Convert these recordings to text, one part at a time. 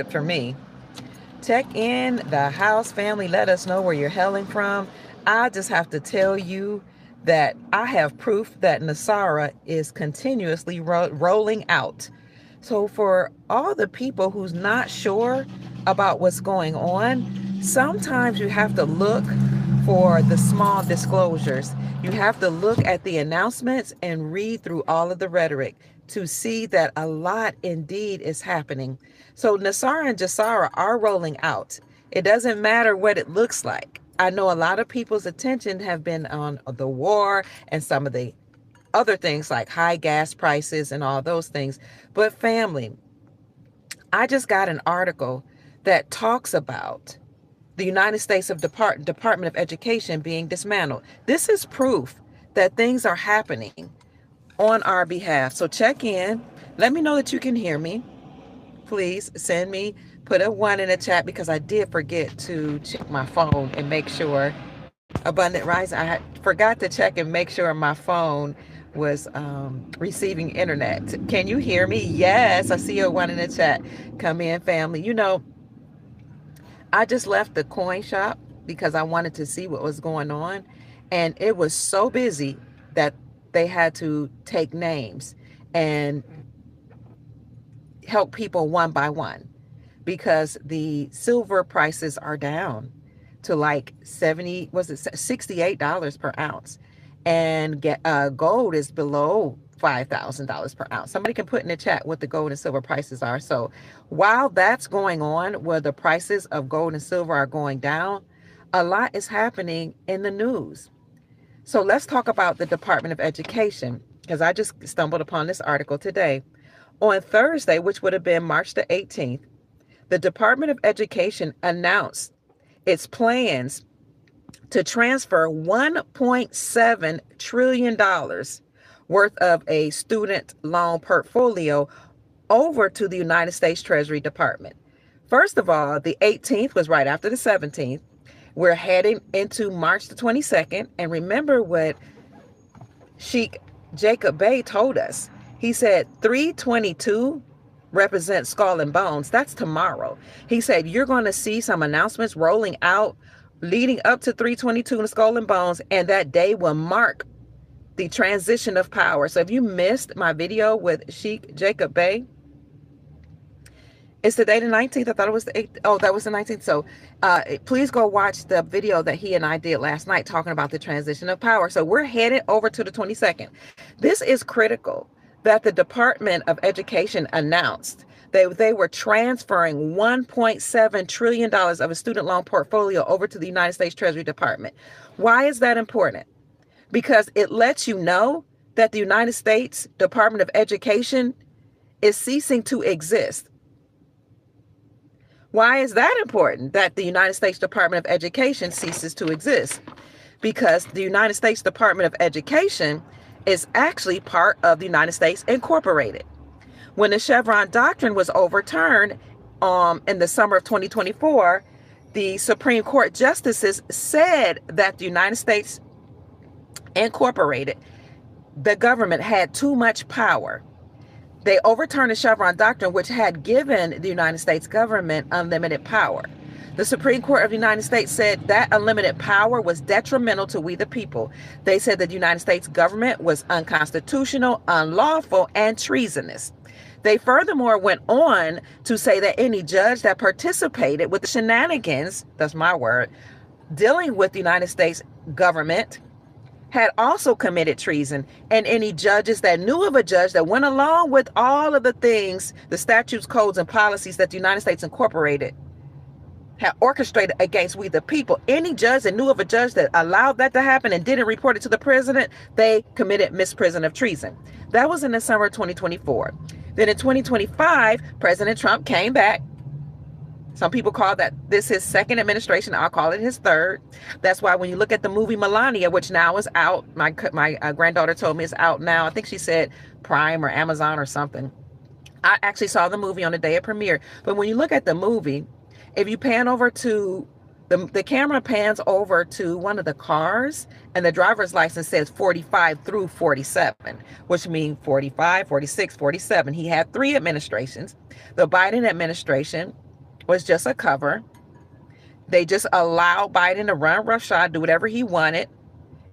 For me. Check in the house family. Let us know where you're hailing from. I just have to tell you that I have proof that Nasara is continuously rolling out. So, for all the people who's not sure about what's going on, sometimes you have to look for the small disclosures. You have to look at the announcements and read through all of the rhetoric to see that a lot indeed is happening. So Nasara and Jasara are rolling out. It doesn't matter what it looks like. I know a lot of people's attention have been on the war and some of the other things like high gas prices and all those things. But family, I just got an article that talks about the United States Department of Education being dismantled. This is proof that things are happening on our behalf. So check in. Let me know that you can hear me. Please send me, put a one in the chat because I did forget to check my phone and make sure Abundant Rise. I forgot to check and make sure my phone was receiving internet. Can you hear me? Yes, I see a one in the chat. Come in, family. I just left the coin shop because I wanted to see what was going on. And it was so busy that they had to take names and help people one by one because the silver prices are down to like $68 per ounce. And gold is below $5,000 per ounce. Somebody can put in the chat what the gold and silver prices are. So while that's going on, where the prices of gold and silver are going down, a lot is happening in the news. So let's talk about the Department of Education, because I just stumbled upon this article today. On Thursday, which would have been March the 18th, the Department of Education announced its plans to transfer $1.7 trillion worth of a student loan portfolio over to the United States Treasury Department. First of all, the 18th was right after the 17th. We're heading into March the 22nd. And remember what Sheikh Jacob Bey told us. He said 322 represents skull and bones. That's tomorrow. He said you're going to see some announcements rolling out leading up to 322 and skull and bones, and that day will mark the transition of power. So if you missed my video with Sheikh Jacob Bey, it's today the 19th. I thought it was the 8th. Oh, that was the 19th. So please go watch the video that he and I did last night talking about the transition of power. So we're headed over to the 22nd. This is critical that the Department of Education announced they were transferring $1.7 trillion of a student loan portfolio over to the United States Treasury Department. Why is that important? Because it lets you know that the United States Department of Education is ceasing to exist. Why is that important that the United States Department of Education ceases to exist? Because the United States Department of Education is actually part of the United States Incorporated. When the Chevron doctrine was overturned in the summer of 2024, the Supreme Court justices said that the United States Incorporated, the government had too much power. They overturned the Chevron doctrine, which had given the United States government unlimited power. The Supreme Court of the United States said that unlimited power was detrimental to we the people. They said that the United States government was unconstitutional, unlawful, and treasonous. They furthermore went on to say that any judge that participated with the shenanigans, that's my word, dealing with the United States government had also committed treason, and any judges that knew of a judge that went along with all of the things, the statutes, codes, and policies that the United States Incorporated had orchestrated against we the people. Any judge that knew of a judge that allowed that to happen and didn't report it to the president, they committed misprision of treason. That was in the summer of 2024. Then in 2025, President Trump came back. Some people call that this his second administration. I'll call it his third. That's why when you look at the movie Melania, which now is out, my granddaughter told me it's out now. I think she said Prime or Amazon or something. I actually saw the movie on the day it premiered. But when you look at the movie, if you pan over to the camera pans over to one of the cars, and the driver's license says 45 through 47, which means 45, 46, 47. He had three administrations. The Biden administration was just a cover. They just allowed Biden to run roughshod, do whatever he wanted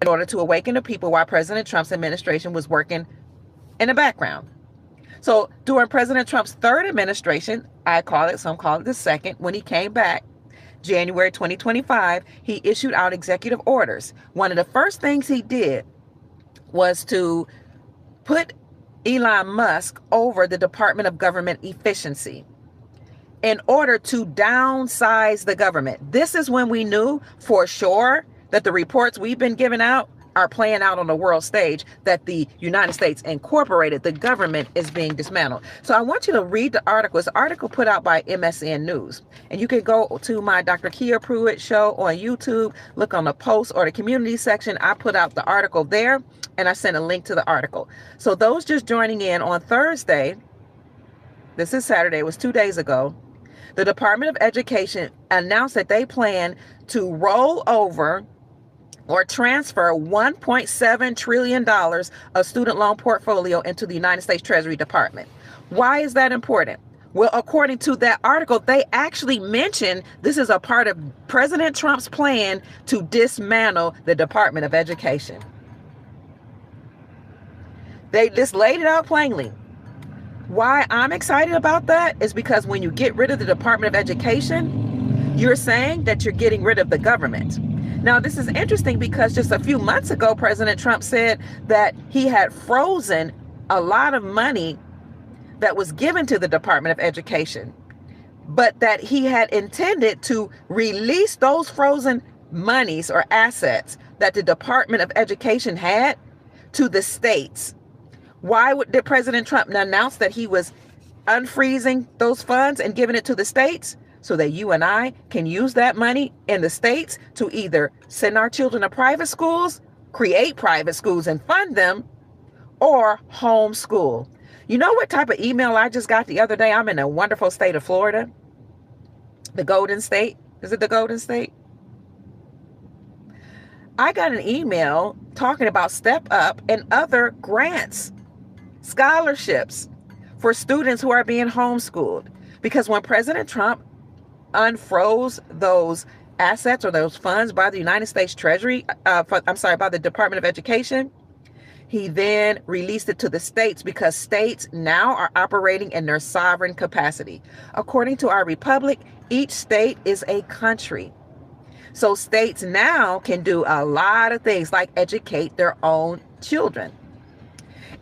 in order to awaken the people while President Trump's administration was working in the background. So during President Trump's third administration, some call it the second, when he came back, January 2025, he issued out executive orders. One of the first things he did was to put Elon Musk over the Department of Government Efficiency in order to downsize the government. This is when we knew for sure that the reports we've been giving out are playing out on the world stage, that the United States Incorporated, the government, is being dismantled. So I want you to read the article. It's an article put out by MSN News. And you can go to my Dr. Kia Pruitt show on YouTube, look on the post or the community section. I put out the article there, and I sent a link to the article. So those just joining in on Thursday, this is Saturday, it was 2 days ago, the Department of Education announced that they plan to roll over or transfer $1.7 trillion of student loan portfolio into the United States Treasury Department. Why is that important? Well, according to that article, they actually mentioned this is a part of President Trump's plan to dismantle the Department of Education. They just laid it out plainly. Why I'm excited about that is because when you get rid of the Department of Education, you're saying that you're getting rid of the government. Now, this is interesting because just a few months ago, President Trump said that he had frozen a lot of money that was given to the Department of Education, but that he had intended to release those frozen monies or assets that the Department of Education had to the states. Why did President Trump announce that he was unfreezing those funds and giving it to the states? So that you and I can use that money in the states to either send our children to private schools, create private schools and fund them, or homeschool. You know what type of email I just got the other day? I'm in a wonderful state of Florida. The Golden State. Is it the Golden State? I got an email talking about Step Up and other grants, scholarships for students who are being homeschooled. Because when President Trump unfroze those assets or those funds by the United States Treasury, by the Department of Education, he then released it to the states because states now are operating in their sovereign capacity. According to our republic, each state is a country. So states now can do a lot of things like educate their own children.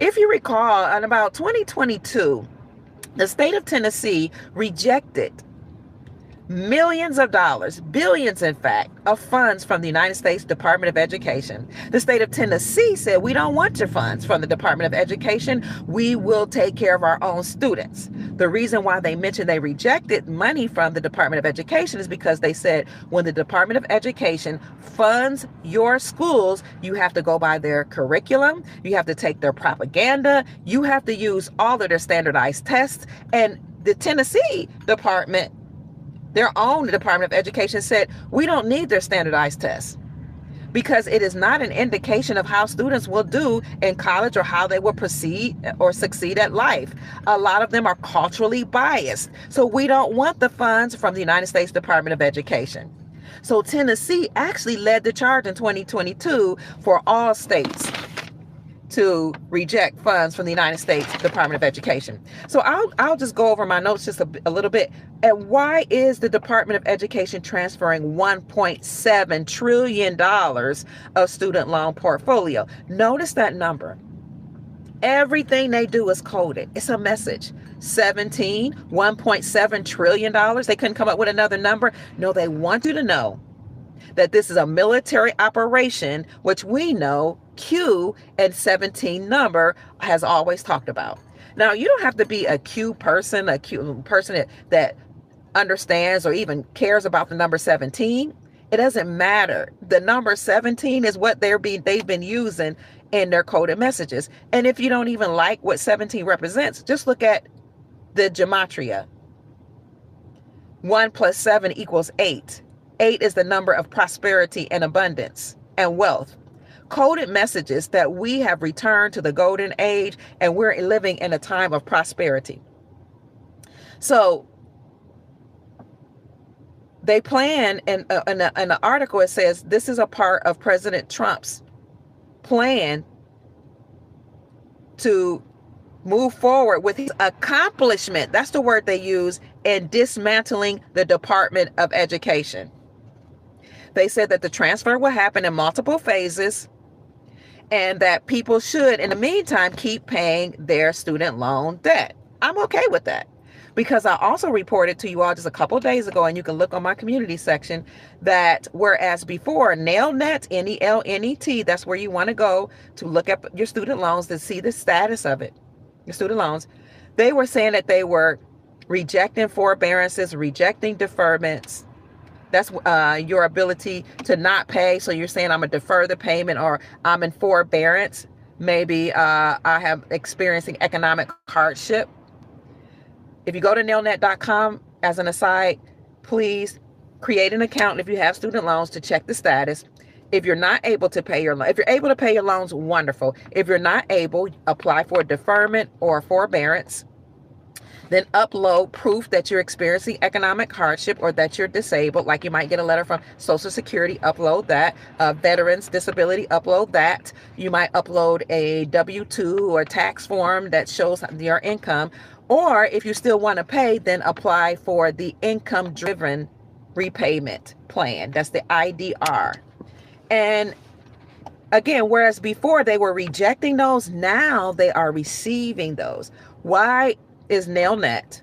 If you recall, in about 2022, the state of Tennessee rejected millions of dollars, billions in fact, of funds from the United States Department of Education. The state of Tennessee said, we don't want your funds from the Department of Education. We will take care of our own students. The reason why they mentioned they rejected money from the Department of Education is because they said when the Department of Education funds your schools, you have to go by their curriculum, you have to take their propaganda, you have to use all of their standardized tests. And the Tennessee department, their own Department of Education, said, we don't need their standardized tests because it is not an indication of how students will do in college or how they will proceed or succeed at life. A lot of them are culturally biased. So we don't want the funds from the United States Department of Education. So Tennessee actually led the charge in 2022 for all states to reject funds from the United States Department of Education. So I'll just go over my notes just a little bit. And why is the Department of Education transferring $1.7 trillion of student loan portfolio? Notice that number. Everything they do is coded. It's a message. $1.7 trillion. They couldn't come up with another number. No, they want you to know that this is a military operation, which we know Q and 17 number has always talked about. Now, you don't have to be a Q person that understands or even cares about the number 17. It doesn't matter. The number 17 is what they've been using in their coded messages. And if you don't even like what 17 represents, just look at the gematria. 1 + 7 = 8. 8 is the number of prosperity and abundance and wealth. Coded messages that we have returned to the golden age and we're living in a time of prosperity. So they plan, in the article, it says this is a part of President Trump's plan to move forward with his accomplishment. That's the word they use, in dismantling the Department of Education. They said that the transfer will happen in multiple phases and that people should, in the meantime, keep paying their student loan debt. I'm okay with that, because I also reported to you all just a couple of days ago, and you can look on my community section, that whereas before, NELNET, NELNET, that's where you want to go to look at your student loans to see the status of it, your student loans. They were saying that they were rejecting forbearances, rejecting deferments. That's your ability to not pay. So you're saying I'm going to defer the payment, or I'm in forbearance. Maybe I have experiencing economic hardship. If you go to nelnet.com, as an aside, please create an account if you have student loans to check the status. If you're not able to pay your loan, if you're able to pay your loans, wonderful. If you're not able, apply for a deferment or forbearance. Then upload proof that you're experiencing economic hardship or that you're disabled, like you might get a letter from Social Security, upload that. Veterans Disability, upload that. You might upload a W-2 or tax form that shows your income. Or if you still want to pay, then apply for the income-driven repayment plan. That's the IDR. And again, whereas before they were rejecting those, now they are receiving those. Why is NELNET,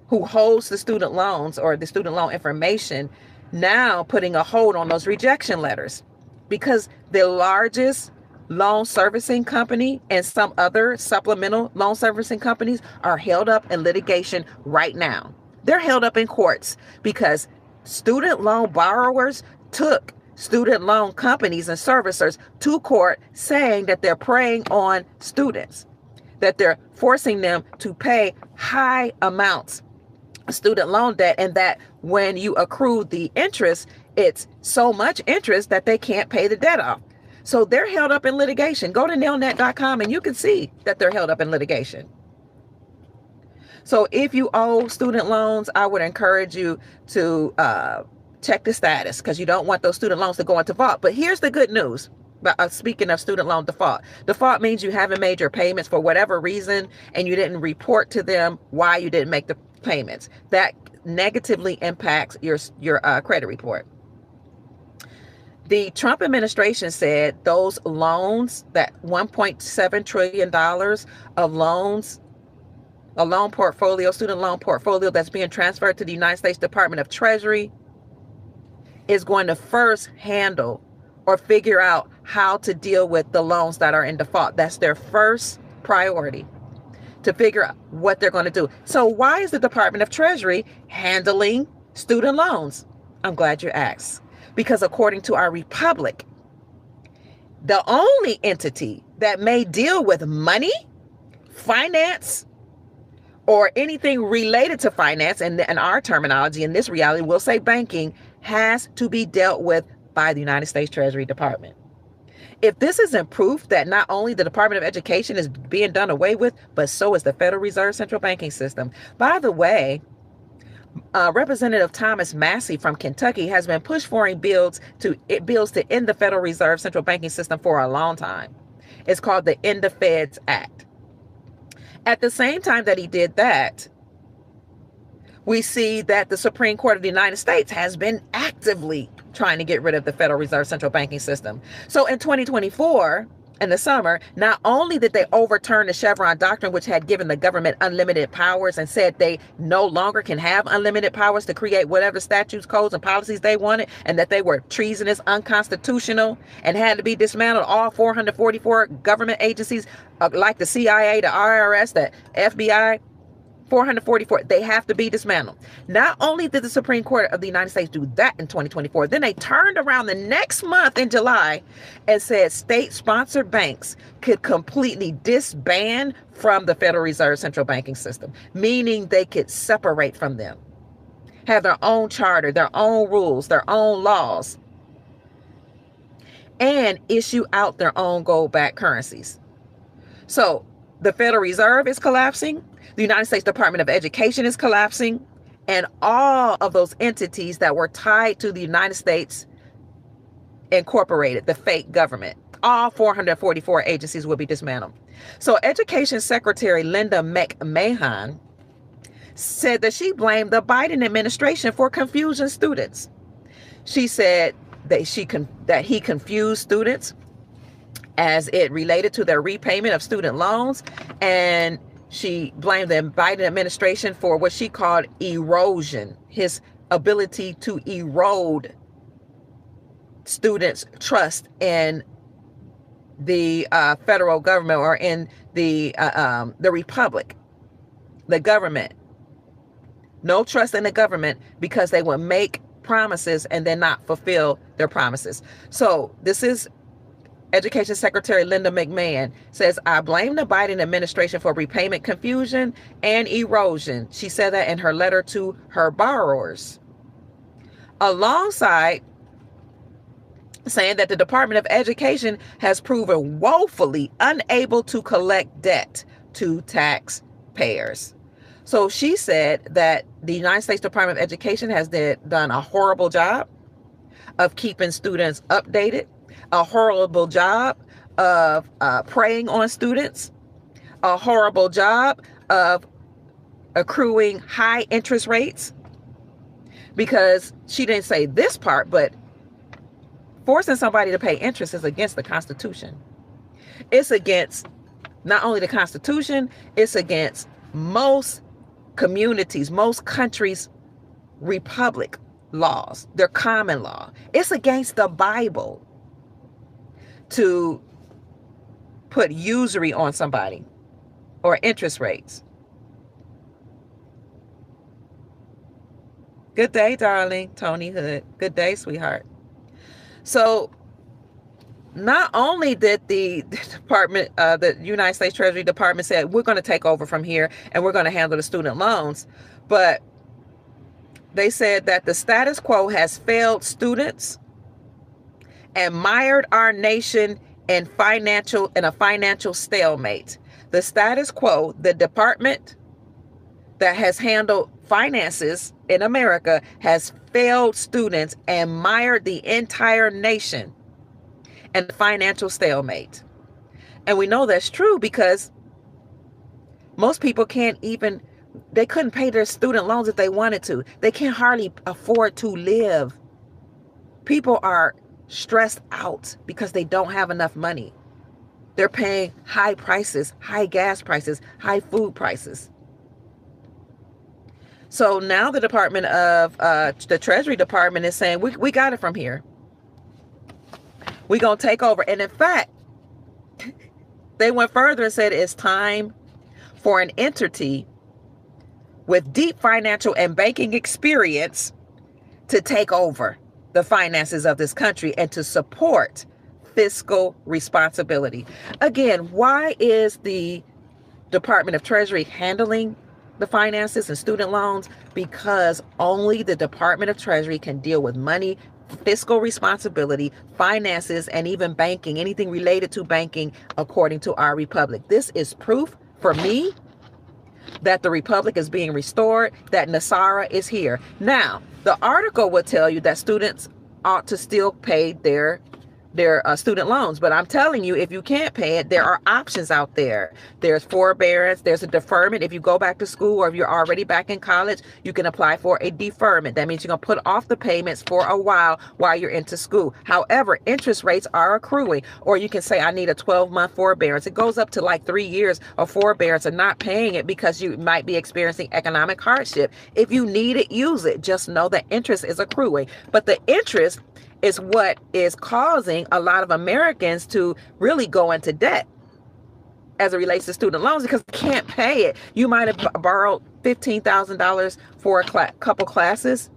who holds the student loans or the student loan information, now putting a hold on those rejection letters? Because the largest loan servicing company and some other supplemental loan servicing companies are held up in litigation right now. They're held up in courts because student loan borrowers took student loan companies and servicers to court, saying that they're preying on students, that they're forcing them to pay high amounts of student loan debt, and that when you accrue the interest, it's so much interest that they can't pay the debt off. So they're held up in litigation. Go to nelnet.com and you can see that they're held up in litigation. So if you owe student loans, I would encourage you to check the status, because you don't want those student loans to go into default. But here's the good news. Speaking of student loan default, default means you haven't made your payments for whatever reason, and you didn't report to them why you didn't make the payments. That negatively impacts your credit report. The Trump administration said those loans, that $1.7 trillion of loans, a loan portfolio, student loan portfolio that's being transferred to the United States Department of Treasury, is going to first handle or figure out how to deal with the loans that are in default. That's their first priority, to figure out what they're going to do. So why is the Department of Treasury handling student loans? I'm glad you asked. Because according to our republic, the only entity that may deal with money, finance, or anything related to finance, and in our terminology, in this reality, we'll say banking, has to be dealt with by the United States Treasury Department. If this isn't proof that not only the Department of Education is being done away with, but so is the Federal Reserve Central Banking System. By the way, Representative Thomas Massey from Kentucky has been pushing for bills to end the Federal Reserve Central Banking System for a long time. It's called the End the Feds Act. At the same time that he did that, we see that the Supreme Court of the United States has been actively trying to get rid of the Federal Reserve Central Banking System. So in 2024, in the summer, not only did they overturn the Chevron doctrine, which had given the government unlimited powers and said they no longer can have unlimited powers to create whatever statutes, codes, and policies they wanted, and that they were treasonous, unconstitutional, and had to be dismantled. All 444 government agencies, like the CIA, the IRS, the FBI, 444, they have to be dismantled. Not only did the Supreme Court of the United States do that in 2024, then they turned around the next month in July and said state-sponsored banks could completely disband from the Federal Reserve Central Banking System, meaning they could separate from them, have their own charter, their own rules, their own laws, and issue out their own gold-backed currencies. So the Federal Reserve is collapsing. The United States Department of Education is collapsing, and all of those entities that were tied to the United States Incorporated, the fake government. All 444 agencies will be dismantled. So Education Secretary Linda McMahon said that she blamed the Biden administration for confusing students. She said that he confused students as it related to their repayment of student loans, and she blamed the Biden administration for what she called erosion, his ability to erode students' trust in the federal government, or in the republic, the government. No trust in the government, because they will make promises and then not fulfill their promises. So this is Education Secretary Linda McMahon says, I blame the Biden administration for repayment confusion and erosion. She said that in her letter to her borrowers, alongside saying that the Department of Education has proven woefully unable to collect debt to taxpayers. So she said that the United States Department of Education has done a horrible job of keeping students updated, a horrible job of preying on students, a horrible job of accruing high interest rates, because she didn't say this part, but forcing somebody to pay interest is against the Constitution. It's against not only the Constitution, it's against most communities, most countries' republic laws, their common law. It's against the Bible to put usury on somebody or interest rates. Good day, darling. Tony Hood. Good day, sweetheart. So not only did the department, the United States Treasury Department said, we're going to take over from here and we're going to handle the student loans, but they said that the status quo has failed students and mired our nation in a financial stalemate. The status quo, the department that has handled finances in America, has failed students and mired the entire nation in financial stalemate. And we know that's true because most people they couldn't pay their student loans if they wanted to. They can't hardly afford to live. People are stressed out because they don't have enough money. They're paying high prices, high gas prices, high food prices. So now the Department of the Treasury Department is saying, we got it from here. We're going to take over. And in fact, they went further and said it's time for an entity with deep financial and banking experience to take over the finances of this country and to support fiscal responsibility. Again, why is the Department of Treasury handling the finances and student loans? Because only the Department of Treasury can deal with money, fiscal responsibility, finances, and even banking, anything related to banking, according to our republic. This is proof for me that the republic is being restored, that Nasara is here. Now, the article would tell you that students ought to still pay their student loans. But I'm telling you, if you can't pay it, there are options out there. There's forbearance. There's a deferment. If you go back to school, or if you're already back in college, you can apply for a deferment. That means you're going to put off the payments for a while you're into school. However, interest rates are accruing. Or you can say, I need a 12-month forbearance. It goes up to like 3 years of forbearance and not paying it because you might be experiencing economic hardship. If you need it, use it. Just know that interest is accruing. But the interest is what is causing a lot of Americans to really go into debt as it relates to student loans, because they can't pay it. You might have borrowed $15,000 for a couple classes,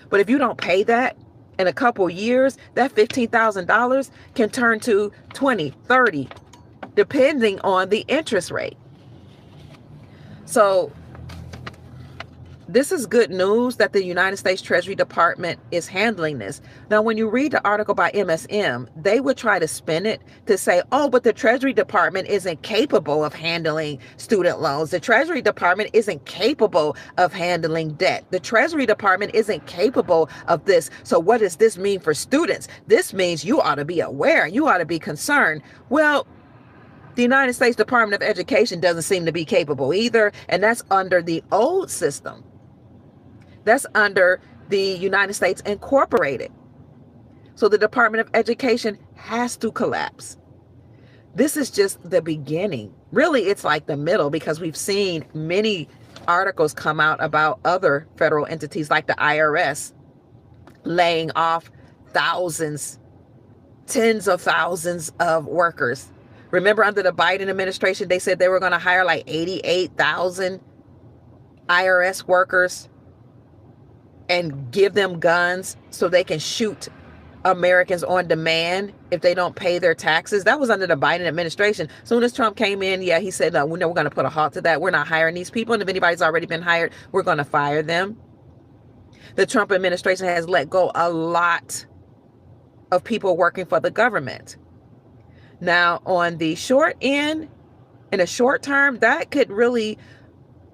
but if you don't pay that in a couple years, that $15,000 can turn to 20, 30, depending on the interest rate. So This is good news that the United States Treasury Department is handling this. Now, when you read the article by MSM, they would try to spin it to say, oh, but the Treasury Department isn't capable of handling student loans. The Treasury Department isn't capable of handling debt. The Treasury Department isn't capable of this. So what does this mean for students? This means you ought to be aware. You ought to be concerned. Well, the United States Department of Education doesn't seem to be capable either. And that's under the old system. That's under the United States Incorporated. So the Department of Education has to collapse. This is just the beginning. Really, it's like the middle, because we've seen many articles come out about other federal entities like the IRS laying off thousands, tens of thousands of workers. Remember, under the Biden administration, they said they were going to hire like 88,000 IRS workers and give them guns so they can shoot Americans on demand if they don't pay their taxes. That was under the Biden administration. As soon as Trump came in, yeah, he said, no, we're going to put a halt to that. We're not hiring these people. And if anybody's already been hired, we're going to fire them. The Trump administration has let go a lot of people working for the government. Now, on the short end, in a short term, that could really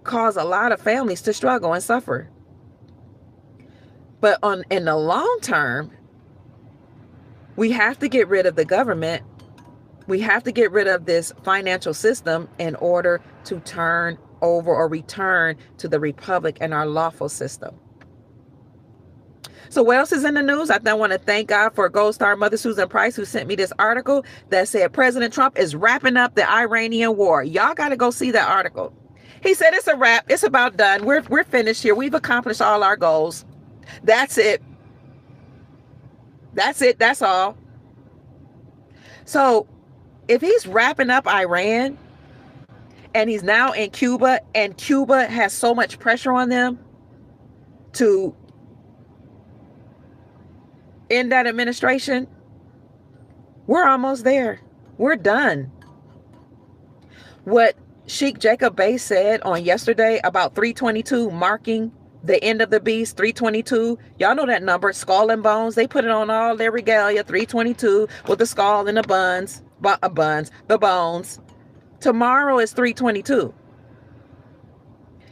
cause a lot of families to struggle and suffer. But in the long term, we have to get rid of the government. We have to get rid of this financial system in order to turn over or return to the republic and our lawful system. So what else is in the news? I want to thank God for Gold Star Mother Susan Price, who sent me this article that said President Trump is wrapping up the Iranian war. Y'all got to go see that article. He said it's a wrap. It's about done. We're finished here. We've accomplished all our goals. That's it. That's it. That's all. So if he's wrapping up Iran and he's now in Cuba, and Cuba has so much pressure on them to end that administration, we're almost there. We're done. What Sheikh Jacob Bey said on yesterday about 322 marking the end of the beast, 322. Y'all know that number, skull and bones. They put it on all their regalia, 322, with the skull and the bones. Tomorrow is 322.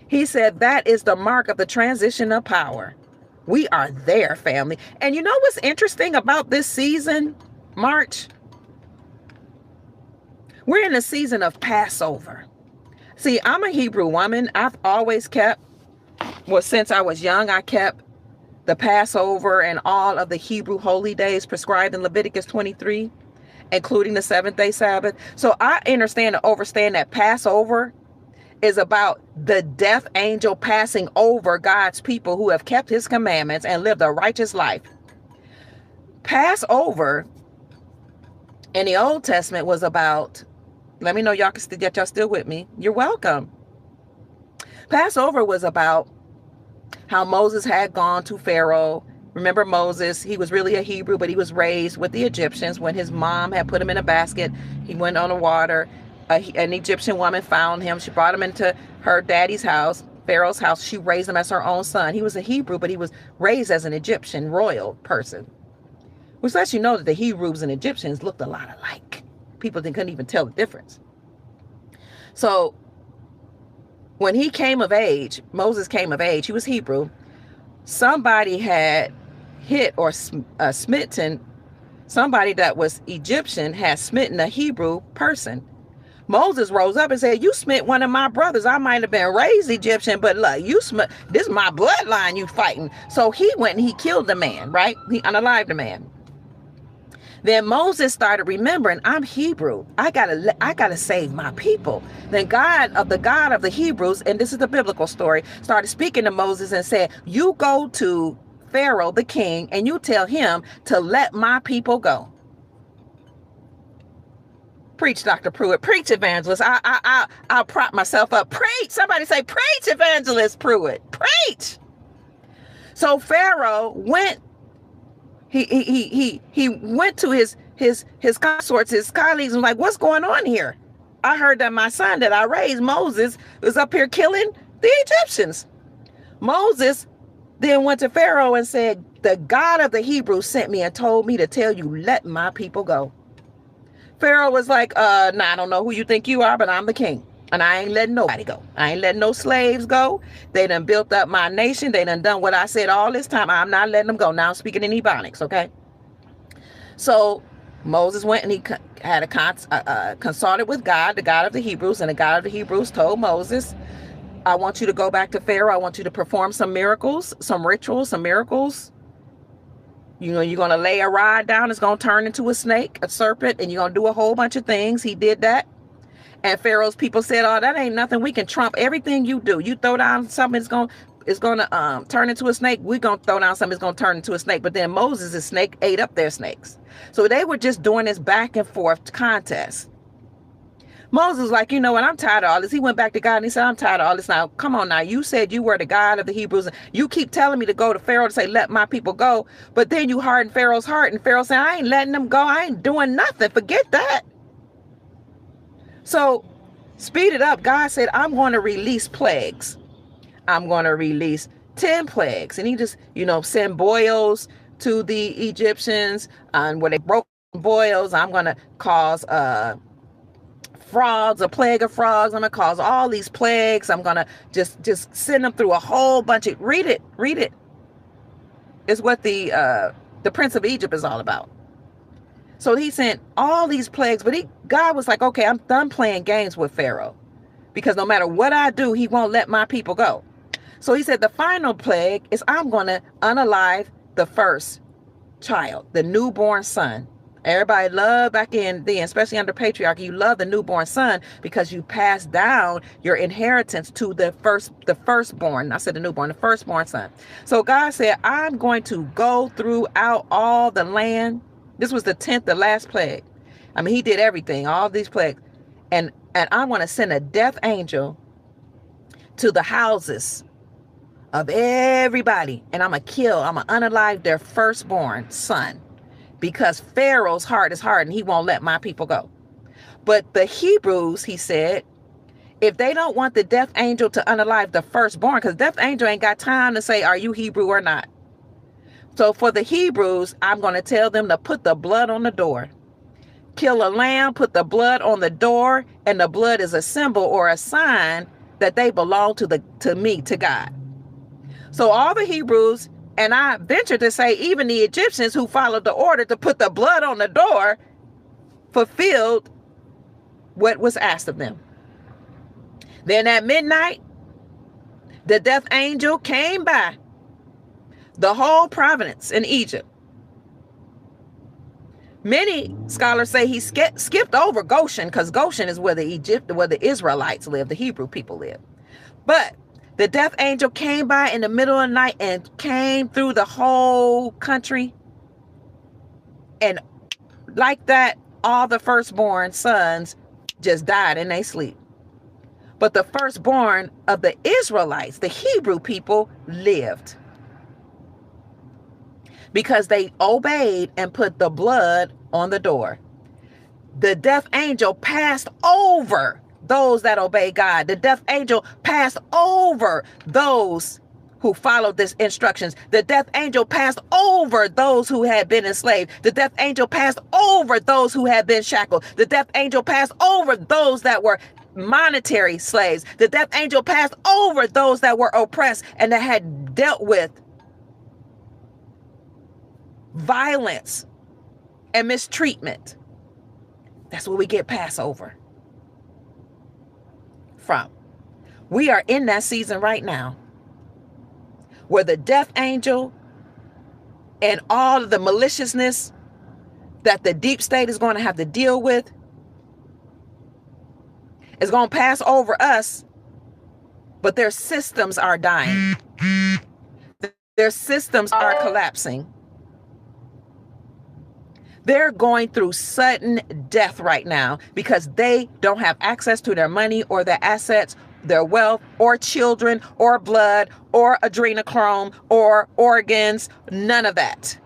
He said that is the mark of the transition of power. We are there, family. And you know what's interesting about this season, March? We're in a season of Passover. See, I'm a Hebrew woman. I've always kept, well, since I was young, I kept the Passover and all of the Hebrew holy days prescribed in Leviticus 23, including the seventh-day Sabbath. So I understand and overstand that Passover is about the death angel passing over God's people who have kept his commandments and lived a righteous life. Passover in the Old Testament was about, let me know y'all still with me. You're welcome. Passover was about how Moses had gone to Pharaoh. Remember Moses, he was really a Hebrew, but he was raised with the Egyptians. When his mom had put him in a basket, he went on the water. An Egyptian woman found him. She brought him into her daddy's house, Pharaoh's house. She raised him as her own son. He was a Hebrew, but he was raised as an Egyptian royal person, which lets you know that the Hebrews and Egyptians looked a lot alike. People couldn't even tell the difference. So when he came of age, Moses came of age, he was Hebrew. Somebody had hit or smitten, somebody that was Egyptian had smitten a Hebrew person. Moses rose up and said, you smit one of my brothers. I might have been raised Egyptian, but look, this is my bloodline you fighting. So he went and he killed the man, right? He unalived the man. Then Moses started remembering, I'm Hebrew. I gotta save my people. Then God of the Hebrews, and this is the biblical story, started speaking to Moses and said, you go to Pharaoh, the king, and you tell him to let my people go. Preach, Dr. Pruitt. Preach, evangelist. I'll prop myself up. Preach. Somebody say, preach, evangelist Pruitt. Preach. So Pharaoh went. He went to his consorts, his colleagues, and was like, what's going on here? I heard that my son that I raised, Moses, was up here killing the Egyptians. Moses then went to Pharaoh and said, the God of the Hebrews sent me and told me to tell you, let my people go. Pharaoh was like, nah, I don't know who you think you are, but I'm the king. And I ain't letting nobody go. I ain't letting no slaves go. They done built up my nation. They done what I said all this time. I'm not letting them go. Now I'm speaking in Ebonics, okay? So Moses went and he had consulted with God, the God of the Hebrews, and the God of the Hebrews told Moses, I want you to go back to Pharaoh. I want you to perform some miracles, some rituals, some miracles. You know, you're going to lay a rod down. It's going to turn into a snake, a serpent, and you're going to do a whole bunch of things. He did that. And Pharaoh's people said, oh, that ain't nothing. We can trump everything you do. You throw down something, it's going to turn into a snake. We're going to throw down something, it's going to turn into a snake. But then Moses' snake ate up their snakes. So they were just doing this back and forth contest. Moses was like, you know what, I'm tired of all this. He went back to God and he said, I'm tired of all this. Now, come on now. You said you were the God of the Hebrews. You keep telling me to go to Pharaoh to say, let my people go. But then you harden Pharaoh's heart. And Pharaoh said, I ain't letting them go. I ain't doing nothing. Forget that. So speed it up. God said, I'm going to release plagues. I'm going to release 10 plagues. And he just, send boils to the Egyptians. And where they broke boils, I'm going to cause frogs, a plague of frogs. I'm going to cause all these plagues. I'm going to just send them through a whole bunch of, read it. It's what the Prince of Egypt is all about. So he sent all these plagues, but God was like, okay, I'm done playing games with Pharaoh, because no matter what I do, he won't let my people go. So he said, the final plague is I'm going to unalive the first child, the newborn son. Everybody loved back in then, especially under patriarchy, you love the newborn son because you pass down your inheritance to the firstborn. I said the newborn, the firstborn son. So God said, I'm going to go throughout all the land. This was the 10th, the last plague. I mean, he did everything, all these plagues. And I want to send a death angel to the houses of everybody. And I'm going to unalive their firstborn son. Because Pharaoh's heart is hard and he won't let my people go. But the Hebrews, he said, if they don't want the death angel to unalive the firstborn, because death angel ain't got time to say, are you Hebrew or not? So for the Hebrews, I'm going to tell them to put the blood on the door. Kill a lamb, put the blood on the door, and the blood is a symbol or a sign that they belong to me, to God. So all the Hebrews, and I venture to say even the Egyptians who followed the order to put the blood on the door, fulfilled what was asked of them. Then at midnight, the death angel came by the whole province in Egypt. Many scholars say he skipped over Goshen, because Goshen is where the Israelites live, the Hebrew people live. But the death angel came by in the middle of the night and came through the whole country. And like that, all the firstborn sons just died in their sleep. But the firstborn of the Israelites, the Hebrew people, lived. Because they obeyed and put the blood on the door. The death angel passed over those that obey God. The death angel passed over those who followed these instructions. The death angel passed over those who had been enslaved. The death angel passed over those who had been shackled. The death angel passed over those that were monetary slaves. The death angel passed over those that were oppressed and that had dealt with violence and mistreatment. That's where we get Passover from. We are in that season right now where the death angel and all of the maliciousness that the deep state is going to have to deal with is going to pass over us, but their systems are dying. Their systems are collapsing. They're going through sudden death right now because they don't have access to their money or their assets, their wealth, or children, or blood, or adrenochrome, or organs, none of that.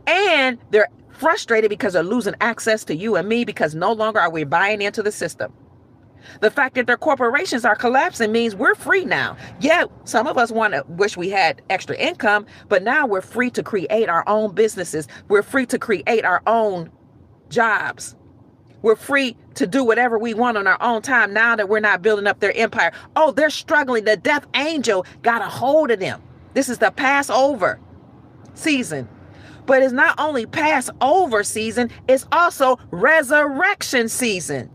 And they're frustrated because they're losing access to you and me because no longer are we buying into the system. The fact that their corporations are collapsing means we're free now. Yeah, some of us wish we had extra income, but now we're free to create our own businesses. We're free to create our own jobs. We're free to do whatever we want on our own time now that we're not building up their empire. Oh, they're struggling. The death angel got a hold of them. This is the Passover season. But it's not only Passover season, it's also resurrection season.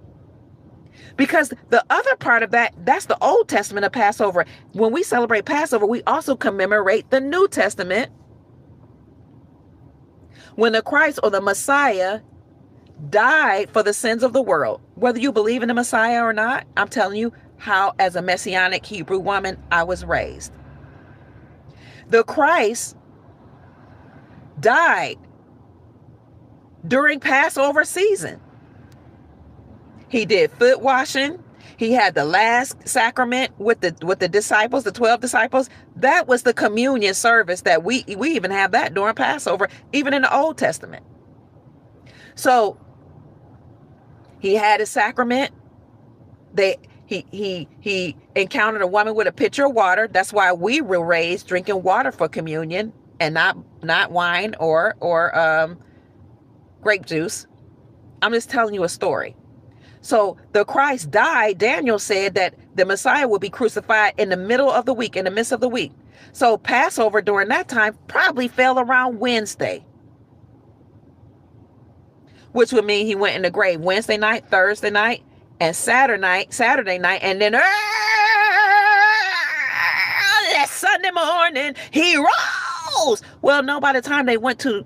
Because the other part of that, that's the Old Testament of Passover. When we celebrate Passover, we also commemorate the New Testament, when the Christ or the Messiah died for the sins of the world. Whether you believe in the Messiah or not, I'm telling you how, as a Messianic Hebrew woman, I was raised. The Christ died during Passover season. He did foot washing. He had the last sacrament with the disciples, the 12 disciples. That was the communion service that we even have that during Passover, even in the Old Testament. So he had his sacrament. He encountered a woman with a pitcher of water. That's why we were raised drinking water for communion and not wine or grape juice. I'm just telling you a story. So the Christ died. Daniel said that the Messiah would be crucified in the middle of the week, in the midst of the week. So Passover during that time probably fell around Wednesday, which would mean he went in the grave Wednesday night, Thursday night, and Saturday night, and then that Sunday morning he rose. Well, no, by the time they went to,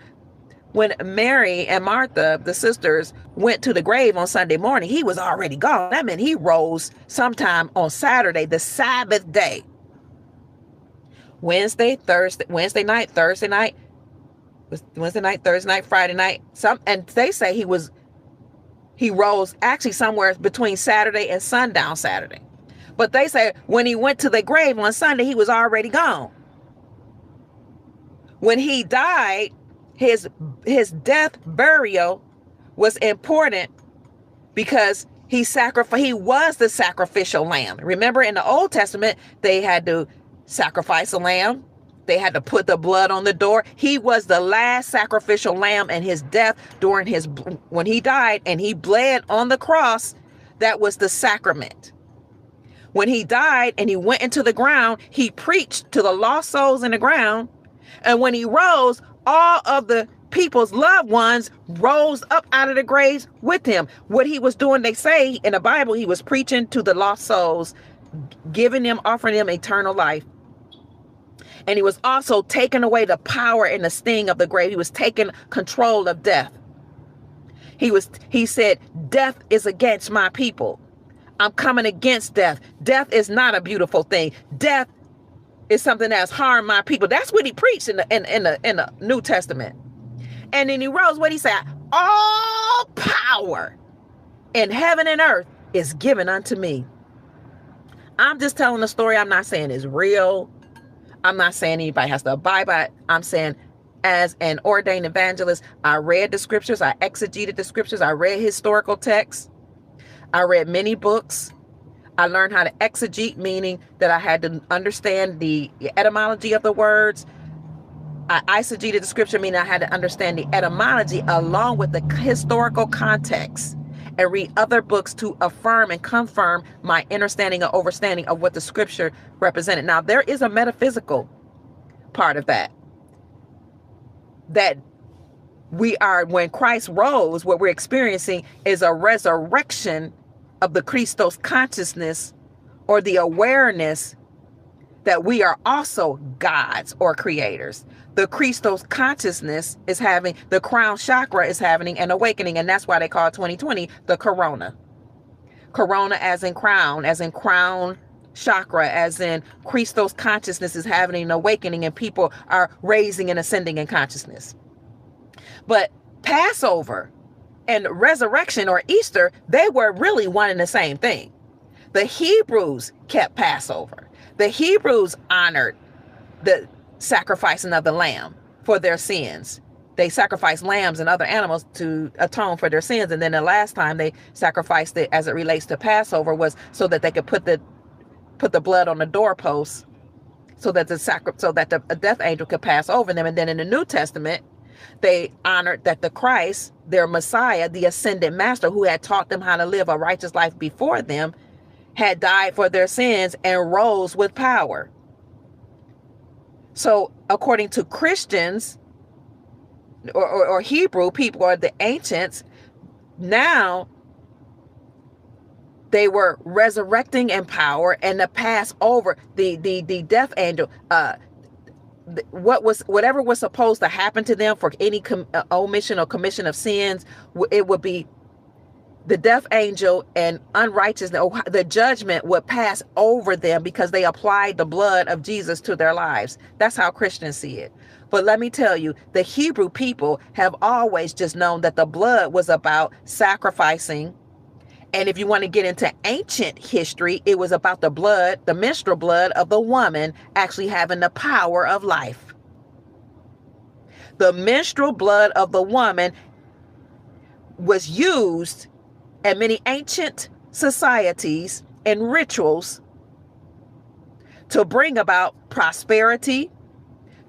when Mary and Martha, the sisters, went to the grave on Sunday morning, he was already gone. That meant he rose sometime on Saturday, the Sabbath day. Wednesday night, Thursday night, Friday night. And they say he rose actually somewhere between Saturday and sundown Saturday. But they say when he went to the grave on Sunday, he was already gone. When he died, his death burial was important because he was the sacrificial lamb. Remember, in the Old Testament, they had to sacrifice a lamb. They had to put the blood on the door. He was the last sacrificial lamb, and his death when he died and he bled on the cross, that was the sacrament. When he died and he went into the ground, he preached to the lost souls in the ground. And when he rose, all of the people's loved ones rose up out of the graves with him. What he was doing, they say in the Bible, he was preaching to the lost souls, offering them eternal life. And he was also taking away the power and the sting of the grave. He was taking control of death. He said, death is against my people. I'm coming against death. Death is not a beautiful thing. Death is something that's harmed my people. That's what he preached in the New Testament. And then he rose. What he said? All power in heaven and earth is given unto me. I'm just telling a story. I'm not saying it's real. I'm not saying anybody has to abide by it. I'm saying, as an ordained evangelist, I read the scriptures. I exegeted the scriptures. I read historical texts. I read many books. I learned how to exegete, meaning that I had to understand the etymology of the words. I eisegeted the scripture, meaning I had to understand the etymology along with the historical context, and read other books to affirm and confirm my understanding or overstanding of what the scripture represented. Now, there is a metaphysical part of that when Christ rose, what we're experiencing is a resurrection of the Christos consciousness, or the awareness that we are also gods or creators. The Christos consciousness is having, the crown chakra is having an awakening, and that's why they call 2020 the corona. Corona as in crown chakra, as in Christos consciousness is having an awakening, and people are raising and ascending in consciousness. But Passover and resurrection or Easter, they were really one and the same thing. The Hebrews kept Passover. The Hebrews honored the sacrificing of the lamb for their sins. they sacrificed lambs and other animals to atone for their sins. And then the last time they sacrificed it as it relates to Passover was so that they could put the blood on the doorposts so that the death angel could pass over them. And then in the New Testament, they honored that the Christ, their Messiah, the ascended master who had taught them how to live a righteous life before them, had died for their sins and rose with power. So according to Christians or Hebrew people or the ancients, now they were resurrecting in power, and the Passover, the death angel, whatever was supposed to happen to them for any omission or commission of sins, it would be the death angel, and unrighteousness, the judgment would pass over them because they applied the blood of Jesus to their lives. That's how Christians see it. But let me tell you, the Hebrew people have always just known that the blood was about sacrificing. And if you want to get into ancient history, it was about the blood, the menstrual blood of the woman actually having the power of life. The menstrual blood of the woman was used in many ancient societies and rituals to bring about prosperity,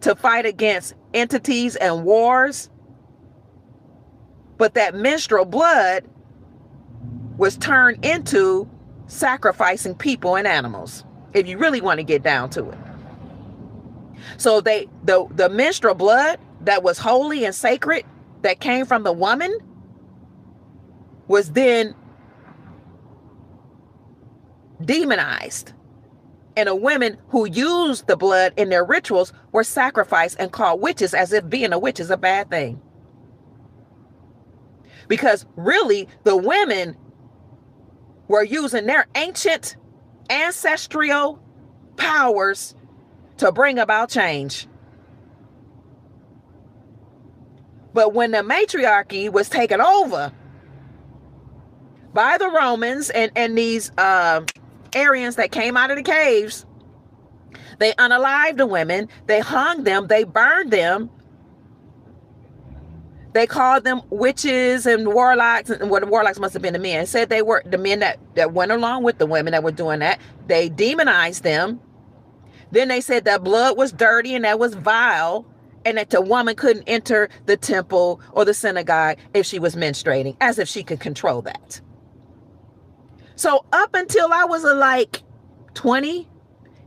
to fight against entities and wars. But that menstrual blood was turned into sacrificing people and animals, if you really want to get down to it. So the menstrual blood that was holy and sacred that came from the woman was then demonized. And the women who used the blood in their rituals were sacrificed and called witches, as if being a witch is a bad thing. Because really, the women were using their ancient ancestral powers to bring about change. But when the matriarchy was taken over by the Romans and these Aryans that came out of the caves, they unalived the women, they hung them, they burned them. They called them witches and warlocks, and the warlocks must have been the men. Said they were the men that went along with the women that were doing that. They demonized them. Then they said that blood was dirty and that was vile, and that the woman couldn't enter the temple or the synagogue if she was menstruating, as if she could control that. So up until I was like 20,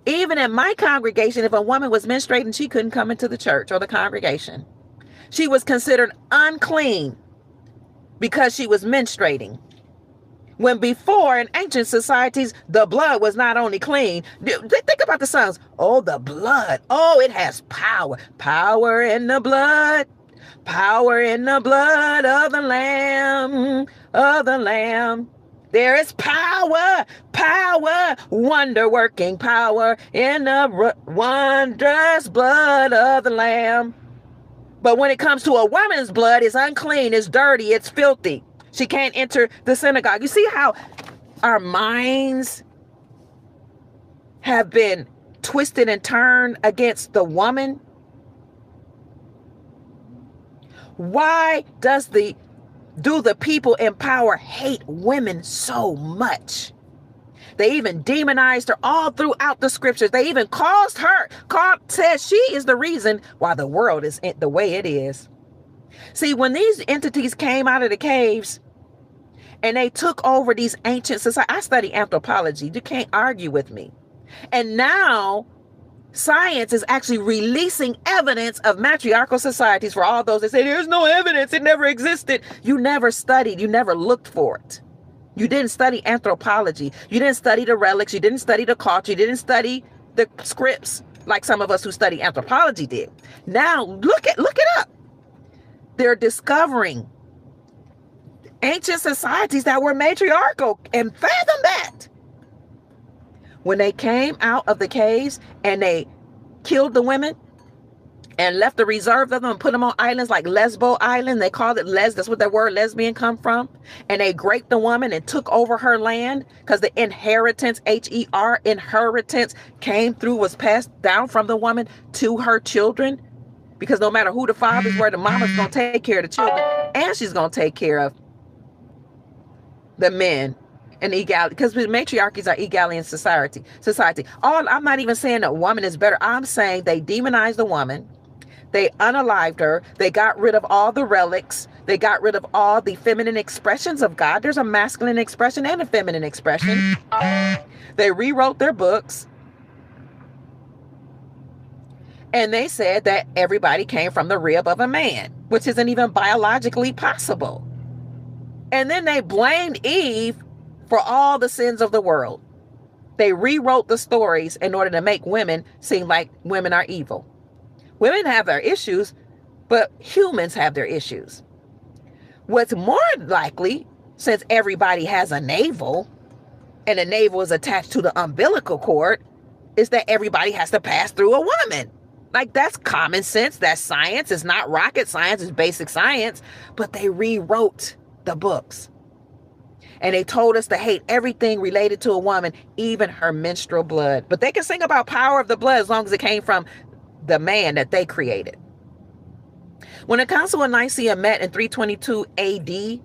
even in my congregation, if a woman was menstruating, she couldn't come into the church or the congregation. She was considered unclean because she was menstruating. When before in ancient societies, the blood was not only clean. Think about the songs. Oh, the blood. Oh, it has power. Power in the blood. Power in the blood of the Lamb. Of the Lamb. There is power, power, wonder-working power in the wondrous blood of the Lamb. But when it comes to a woman's blood, it's unclean, it's dirty, it's filthy. She can't enter the synagogue. You see how our minds have been twisted and turned against the woman? Why do the people in power hate women so much? They even demonized her all throughout the scriptures. They even said she is the reason why the world is the way it is. See, when these entities came out of the caves and they took over these ancient societies, I study anthropology. You can't argue with me. And now science is actually releasing evidence of matriarchal societies for all those that say there's no evidence, it never existed. You never studied, you never looked for it. You didn't study anthropology. You didn't study the relics. You didn't study the culture. You didn't study the scripts like some of us who study anthropology did. Now look it up. They're discovering ancient societies that were matriarchal, and fathom that. When they came out of the caves and they killed the women and left the reserve of them and put them on islands like Lesbo Island. They called it that's what that word lesbian come from. And they raped the woman and took over her land because the inheritance, inheritance came through, was passed down from the woman to her children. Because no matter who the fathers were, the mama's going to take care of the children, and she's going to take care of the men. And egal, because the matriarchies are egalitarian society. I'm not even saying that woman is better. I'm saying they demonized the woman. They unalived her. They got rid of all the relics. They got rid of all the feminine expressions of God. There's a masculine expression and a feminine expression. They rewrote their books. And they said that everybody came from the rib of a man, which isn't even biologically possible. And then they blamed Eve for all the sins of the world. They rewrote the stories in order to make women seem like women are evil. Women have their issues, but humans have their issues. What's more likely, since everybody has a navel, and the navel is attached to the umbilical cord, is that everybody has to pass through a woman. Like, that's common sense. That's science. It's not rocket science. It's basic science. But they rewrote the books. And they told us to hate everything related to a woman, even her menstrual blood. But they can sing about power of the blood as long as it came from the man that they created. When the Council of Nicaea met in 322 AD,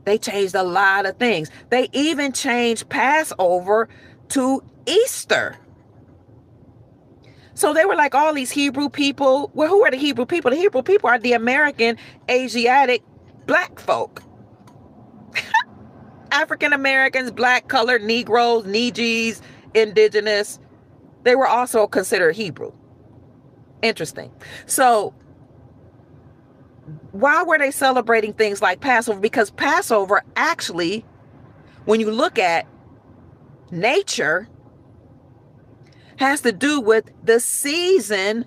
they changed a lot of things. They even changed Passover to Easter. So they were like all these Hebrew people. Well, who are the Hebrew people? The Hebrew people are the American, Asiatic, black folk. African Americans, black, colored, Negroes, Negies, indigenous. They were also considered Hebrew. Interesting. So why were they celebrating things like Passover? Because Passover actually, when you look at nature, has to do with the season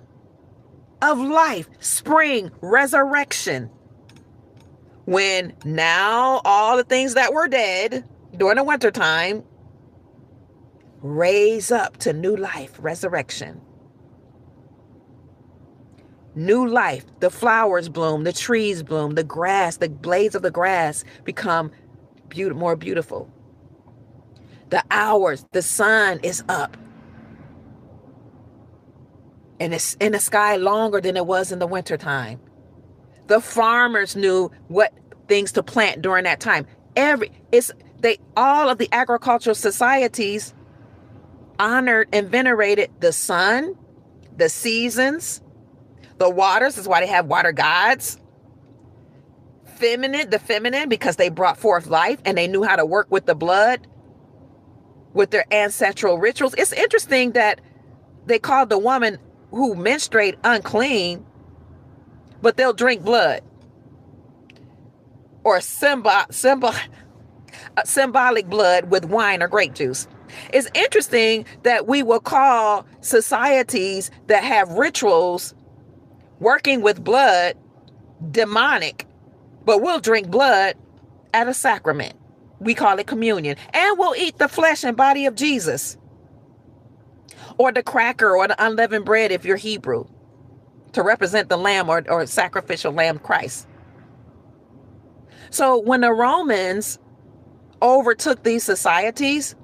of life, spring, resurrection. When now all the things that were dead during the wintertime raise up to new life, resurrection. New life, the flowers bloom, the trees bloom, the grass, the blades of the grass become more beautiful. The hours, the sun is up. And it's in the sky longer than it was in the wintertime. The farmers knew what things to plant during that time. All of the agricultural societies honored and venerated the sun, the seasons, the waters. That's why they have water gods. The feminine, because they brought forth life and they knew how to work with the blood, with their ancestral rituals. It's interesting that they called the woman who menstruate unclean, but they'll drink blood or symbolic blood with wine or grape juice. It's interesting that we will call societies that have rituals working with blood demonic, but we'll drink blood at a sacrament. We call it communion. And we'll eat the flesh and body of Jesus, or the cracker or the unleavened bread if you're Hebrew, to represent the lamb or sacrificial lamb Christ. So when the Romans overtook these societies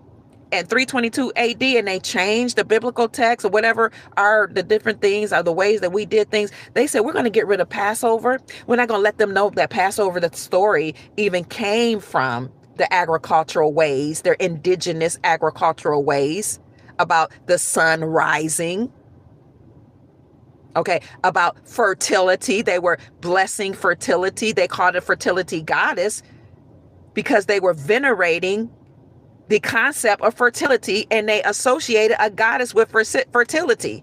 in 322 AD and they changed the biblical text or whatever are the different things are the ways that we did things, they said, we're going to get rid of Passover. We're not going to let them know that Passover, the story, even came from the agricultural ways, their indigenous agricultural ways about the sun rising. Okay, about fertility. They were blessing fertility. They called it fertility goddess because they were venerating the concept of fertility, and they associated a goddess with fertility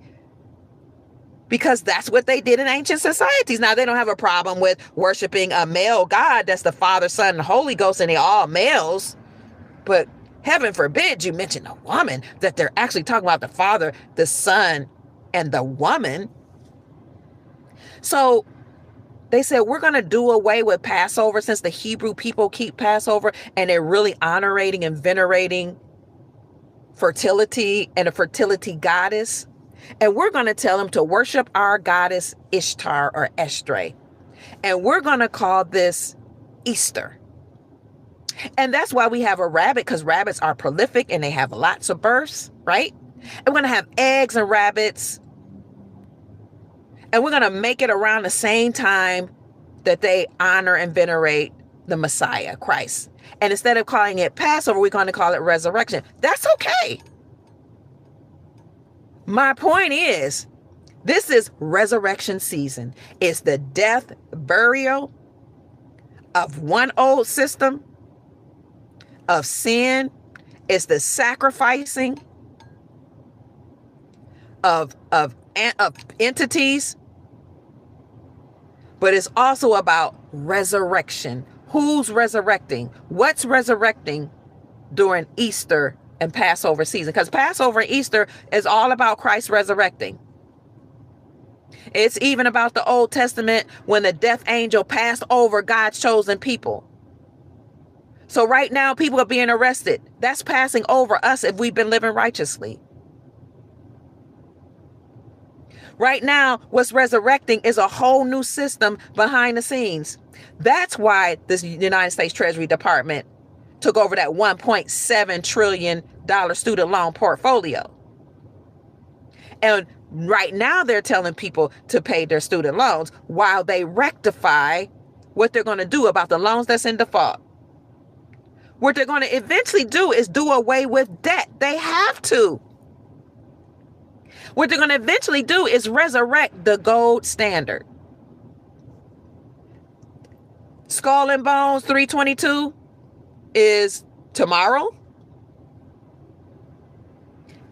because that's what they did in ancient societies. Now, they don't have a problem with worshiping a male god. That's the Father, Son, and Holy Ghost, and they're all males. But heaven forbid you mention a woman, that they're actually talking about the Father, the Son, and the woman. So they said, we're going to do away with Passover since the Hebrew people keep Passover and they're really honoring and venerating fertility and a fertility goddess. And we're going to tell them to worship our goddess Ishtar or Estre. And we're going to call this Easter. And that's why we have a rabbit, because rabbits are prolific and they have lots of births, right? And we're going to have eggs and rabbits. And we're going to make it around the same time that they honor and venerate the Messiah, Christ. And instead of calling it Passover, we're going to call it resurrection. That's okay. My point is, this is resurrection season. It's the death, burial of one old system of sin. It's the sacrificing of entities. But it's also about resurrection. Who's resurrecting? What's resurrecting during Easter and Passover season? Because Passover and Easter is all about Christ resurrecting. It's even about the Old Testament when the death angel passed over God's chosen people. So right now, people are being arrested. That's passing over us if we've been living righteously. Right now, what's resurrecting is a whole new system behind the scenes. That's why the United States Treasury Department took over that $1.7 trillion student loan portfolio. And right now, they're telling people to pay their student loans while they rectify what they're going to do about the loans that's in default. What they're going to eventually do is do away with debt. They have to. What they're going to eventually do is resurrect the gold standard. Skull and Bones 322 is tomorrow.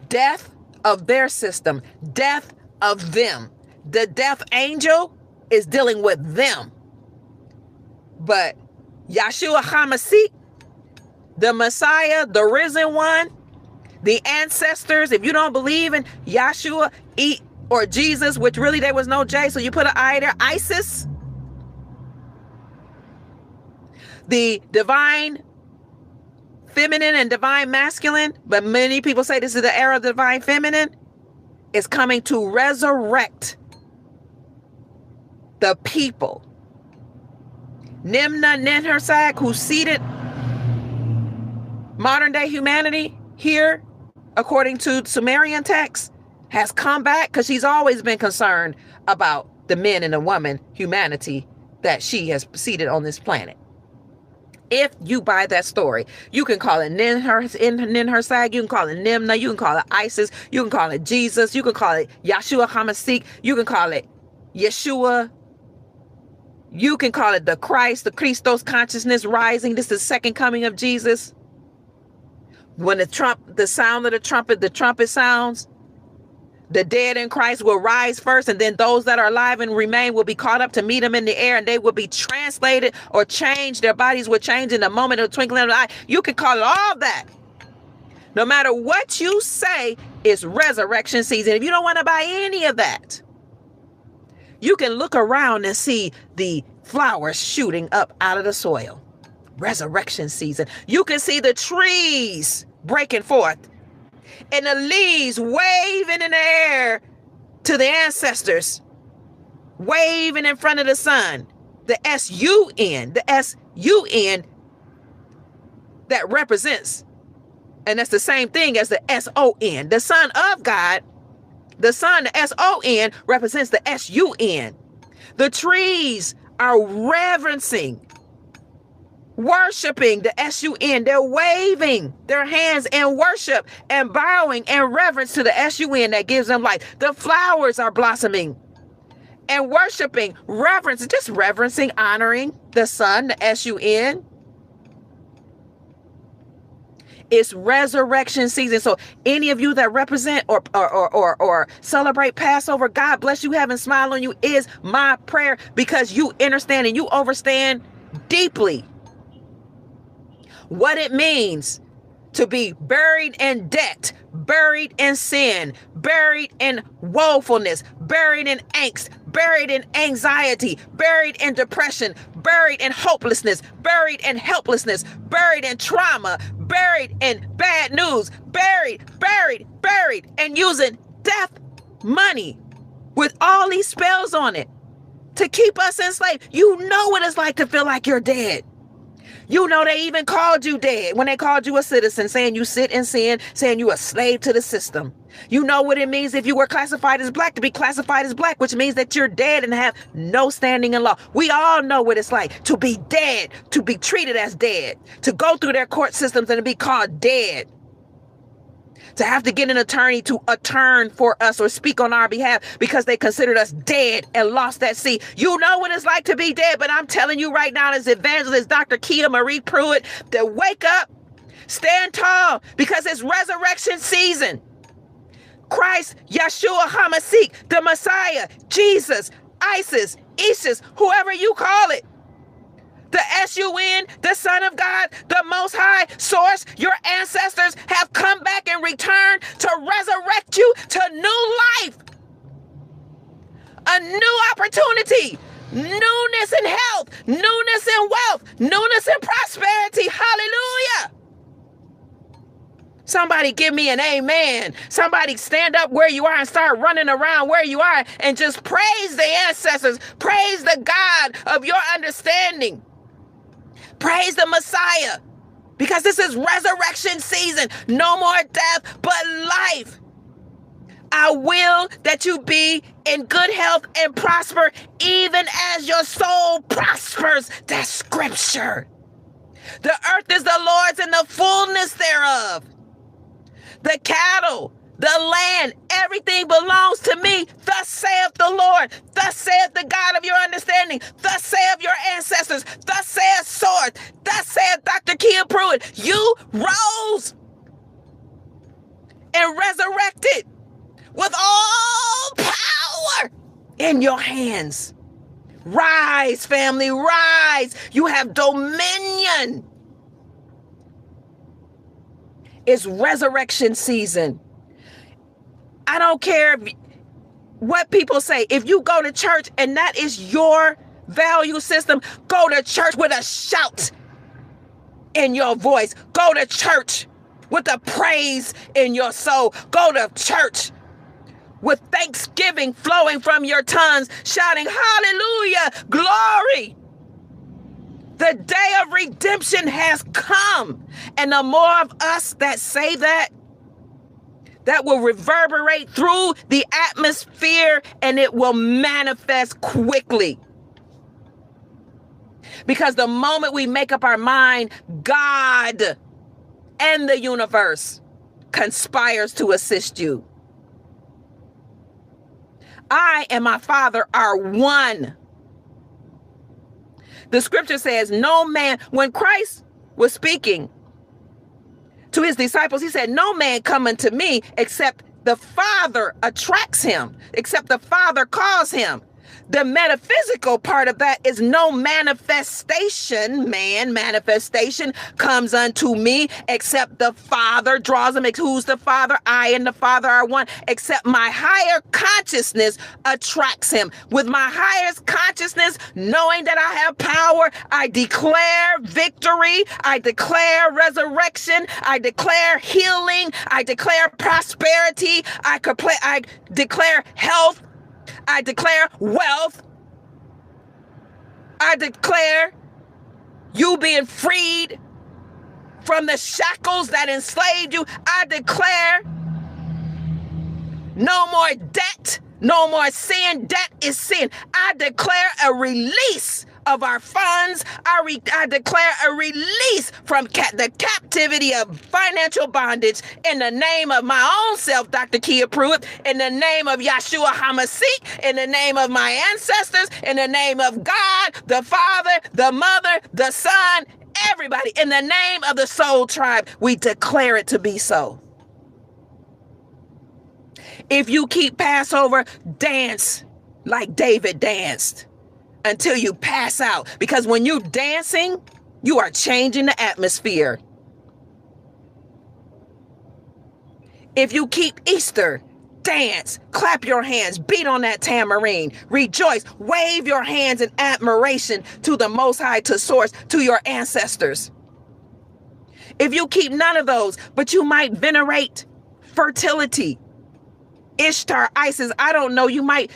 Death of their system. Death of them. The death angel is dealing with them. But Yeshua HaMashiach, the Messiah, the risen one, the ancestors, if you don't believe in Yeshua or Jesus, which really there was no J, so you put an I there, ISIS, the divine feminine and divine masculine, but many people say this is the era of the divine feminine, is coming to resurrect the people. Nimna Ninhursag, who seated modern day humanity here, according to Sumerian texts, has come back because she's always been concerned about the men and the woman, humanity, that she has seated on this planet. If you buy that story, you can call it Ninhursag, you can call it Nimna, you can call it ISIS, you can call it Jesus, you can call it Yeshua HaMashiach, you can call it Yeshua, you can call it the Christ, the Christos consciousness rising. This is the second coming of Jesus. When the sound of the trumpet sounds, the dead in Christ will rise first, and then those that are alive and remain will be caught up to meet him in the air, and they will be translated or changed. Their bodies will change in the moment of the twinkling of an eye. You can call it all that. No matter what you say, it's resurrection season. If you don't want to buy any of that, you can look around and see the flowers shooting up out of the soil. Resurrection season. You can see the trees breaking forth and the leaves waving in the air to the ancestors, waving in front of the sun. The S-U-N that represents, and that's the same thing as the S-O-N, the Son of God. The Son, the S-O-N, represents the S-U-N. The trees are reverencing, worshiping the S-U-N. They're waving their hands in worship and bowing in reverence to the S-U-N that gives them life. The flowers are blossoming and worshiping, just reverencing, honoring the Son, the S-U-N. It's resurrection season. So any of you that represent or celebrate Passover, God bless you, heaven smile on you, is my prayer, because you understand and you understand deeply what it means to be buried in debt, buried in sin, buried in woefulness, buried in angst, buried in anxiety, buried in depression, buried in hopelessness, buried in helplessness, buried in trauma, buried in bad news, buried, and using death money with all these spells on it to keep us enslaved. You know what it's like to feel like you're dead. You know, they even called you dead when they called you a citizen, saying you sit in sin, saying you a slave to the system. You know what it means if you were classified as black to be classified as black, which means that you're dead and have no standing in law. We all know what it's like to be dead, to be treated as dead, to go through their court systems and to be called dead, to have to get an attorney to attorney for us or speak on our behalf because they considered us dead and lost that seat. You know what it's like to be dead, but I'm telling you right now as evangelist Dr. Kia Marie Pruitt, to wake up, stand tall, because it's resurrection season. Christ, Yeshua HaMashiach, the Messiah, Jesus, Isis, Isis, whoever you call it, the S-U-N, the Son of God, the Most High Source, your ancestors have come back and returned to resurrect you to new life, a new opportunity, newness in health, newness in wealth, newness in prosperity. Hallelujah. Somebody give me an amen. Somebody stand up where you are and start running around where you are and just praise the ancestors. Praise the God of your understanding. Praise the Messiah, because this is resurrection season. No more death, but life. I will that you be in good health and prosper, even as your soul prospers. That's scripture. The earth is the Lord's and the fullness thereof. The cattle, the land, everything belongs to me. Thus saith the Lord. Thus saith the God of your understanding. Thus saith your ancestors. Thus saith Sword. Thus saith Dr. Kia Pruitt. You rose and resurrected with all power in your hands. Rise, family, rise. You have dominion. It's resurrection season. I don't care what people say. If you go to church and that is your value system, go to church with a shout in your voice. Go to church with a praise in your soul. Go to church with thanksgiving flowing from your tongues, shouting, hallelujah, glory. The day of redemption has come. And the more of us that say that will reverberate through the atmosphere, and it will manifest quickly. Because the moment we make up our mind, God and the universe conspires to assist you. I and my Father are one. The scripture says, no man, when Christ was speaking to his disciples, he said, no man come unto me except the Father attracts him, except the Father calls him. The metaphysical part of that is no manifestation, manifestation comes unto me except the Father draws him. Who's the Father? I and the Father are one, except my higher consciousness attracts him. With my highest consciousness, knowing that I have power, I declare victory. I declare resurrection. I declare healing. I declare prosperity. I declare health. I declare wealth. I declare you being freed from the shackles that enslaved you. I declare no more debt, no more sin. Debt is sin. I declare a release of our funds. I declare a release from the captivity of financial bondage in the name of my own self, Dr. Kia Pruitt, in the name of Yeshua HaMashiach, in the name of my ancestors, in the name of God, the Father, the Mother, the Son, everybody, in the name of the Soul Tribe, we declare it to be so. If you keep Passover, dance like David danced until you pass out. Because when you're dancing, you are changing the atmosphere. If you keep Easter, dance, clap your hands, beat on that tambourine, rejoice, wave your hands in admiration to the Most High, to Source, to your ancestors. If you keep none of those, but you might venerate fertility, Ishtar, Isis, I don't know, you might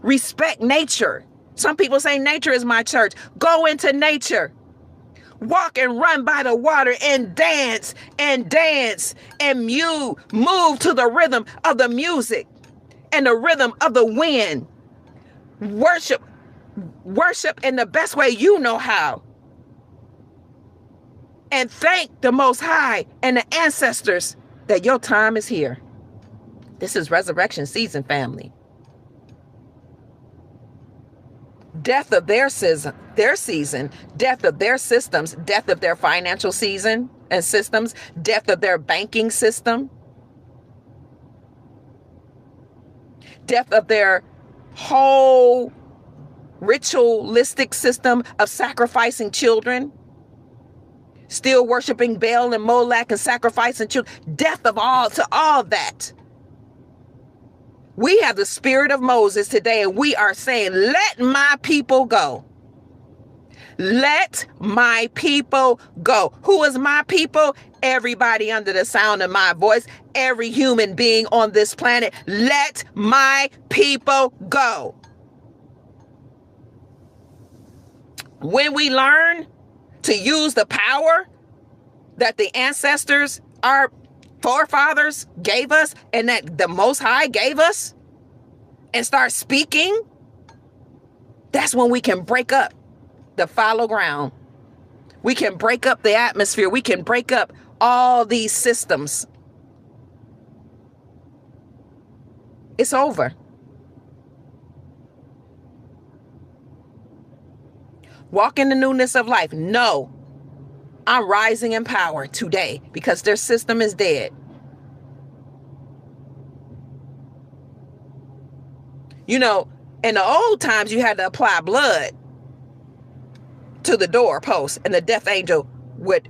respect nature. Some people say nature is my church. Go into nature. Walk and run by the water and dance and move to the rhythm of the music and the rhythm of the wind. Worship in the best way you know how. And thank the Most High and the ancestors that your time is here. This is resurrection season, family. Death of their season, death of their systems, death of their financial season and systems, death of their banking system, death of their whole ritualistic system of sacrificing children, still worshiping Baal and Molech and sacrificing children, death of all that. We have the spirit of Moses today, and we are saying, let my people go. Let my people go. Who is my people? Everybody under the sound of my voice, every human being on this planet. Let my people go. When we learn to use the power that the ancestors, our forefathers gave us and that the Most High gave us and start speaking, that's when we can break up the fallow ground. We can break up the atmosphere. We can break up all these systems. It's over. Walk in the newness of life. No. I'm rising in power today because their system is dead. You know, in the old times, you had to apply blood to the doorpost and the death angel would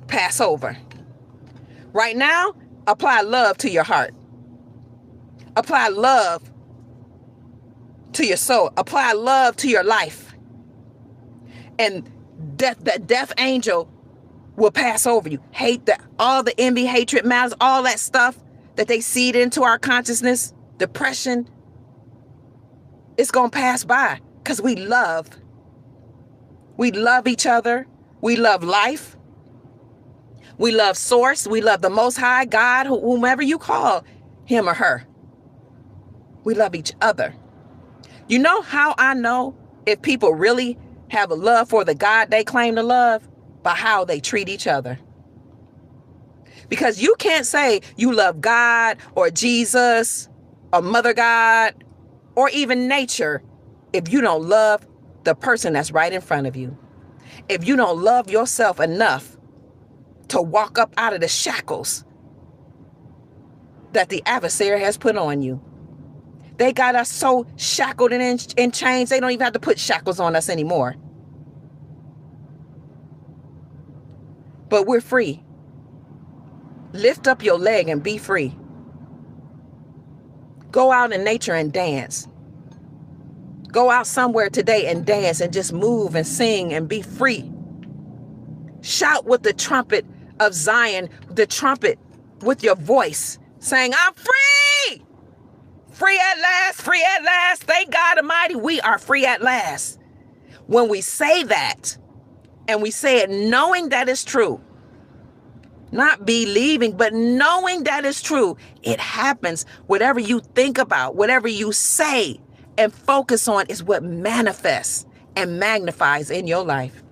pass over. Right now, apply love to your heart. Apply love to your soul. Apply love to your life. And that death angel will pass over you. Hate that, all the envy, hatred, malice, all that stuff that they seed into our consciousness, depression, it's going to pass by because we love. We love each other. We love life. We love source. We love the Most High, God, whomever you call him or her. We love each other. You know how I know if people really have a love for the God they claim to love? By how they treat each other. Because you can't say you love God or Jesus or Mother God or even nature if you don't love the person that's right in front of you. If you don't love yourself enough to walk up out of the shackles that the adversary has put on you. They got us so shackled and in chains, they don't even have to put shackles on us anymore. But we're free. Lift up your leg and be free. Go out in nature and dance. Go out somewhere today and dance and just move and sing and be free. Shout with the trumpet of Zion, the trumpet with your voice, saying, I'm free! Free at last, free at last. Thank God Almighty, we are free at last. When we say that, and we say it knowing that it's true, not believing, but knowing that it's true, it happens. Whatever you think about, whatever you say and focus on is what manifests and magnifies in your life.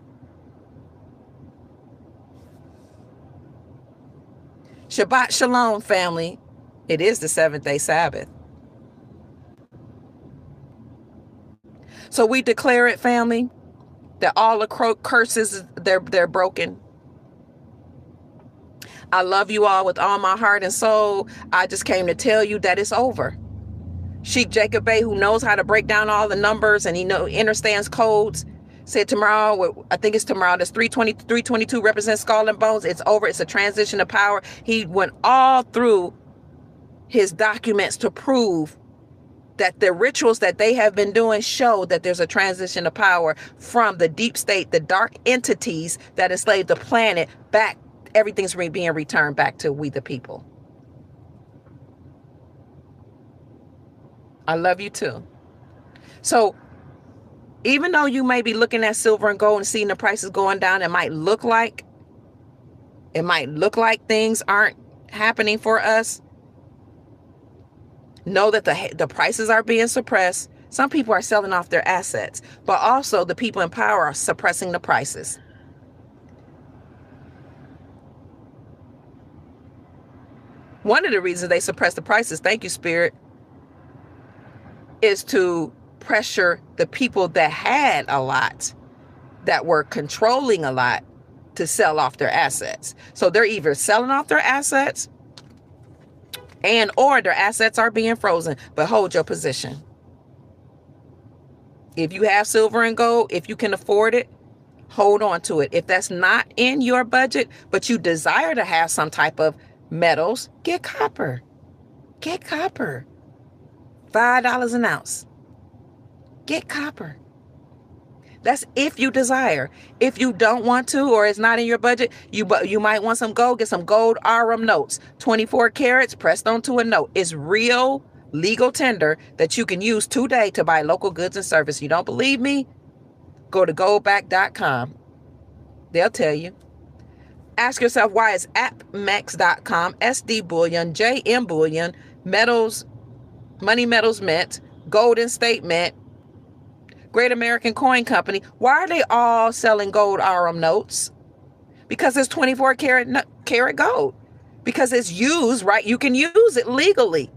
Shabbat Shalom, family. It is the 7th-day Sabbath. So we declare it, family, that all the curses, they're broken. I love you all with all my heart and soul. I just came to tell you that it's over. Sheikh Jacob Bey, who knows how to break down all the numbers and he understands codes, said tomorrow, I think it's tomorrow, that's 322 represents skull and bones. It's over. It's a transition of power. He went all through his documents to prove that the rituals that they have been doing show that there's a transition of power from the deep state, the dark entities that enslaved the planet back. Everything's being returned back to we the people. I love you too. So Even though you may be looking at silver and gold and seeing the prices going down, it might look like things aren't happening for us. Know that the prices are being suppressed. Some people are selling off their assets, but also the people in power are suppressing the prices. One of the reasons they suppress the prices, thank you, Spirit, is to pressure the people that had a lot, that were controlling a lot, to sell off their assets. So they're either selling off their assets or their assets are being frozen. But hold your position. If you have silver and gold, if you can afford it, hold on to it. If that's not in your budget, but you desire to have some type of metals, get copper. Get copper. $5 an ounce. Get copper. That's if you desire. If you don't want to, or it's not in your budget, you might want some gold. Get some gold RM notes. 24 carats pressed onto a note. It's real legal tender that you can use today to buy local goods and service. You don't believe me? Go to goldback.com. They'll tell you. Ask yourself, why is appmex.com, SD Bullion, JM Bullion, Metals, Money Metals Mint, Golden State Mint, Great American Coin Company, why are they all selling gold RM notes? Because it's 24 karat gold. Because it's used, right? You can use it legally.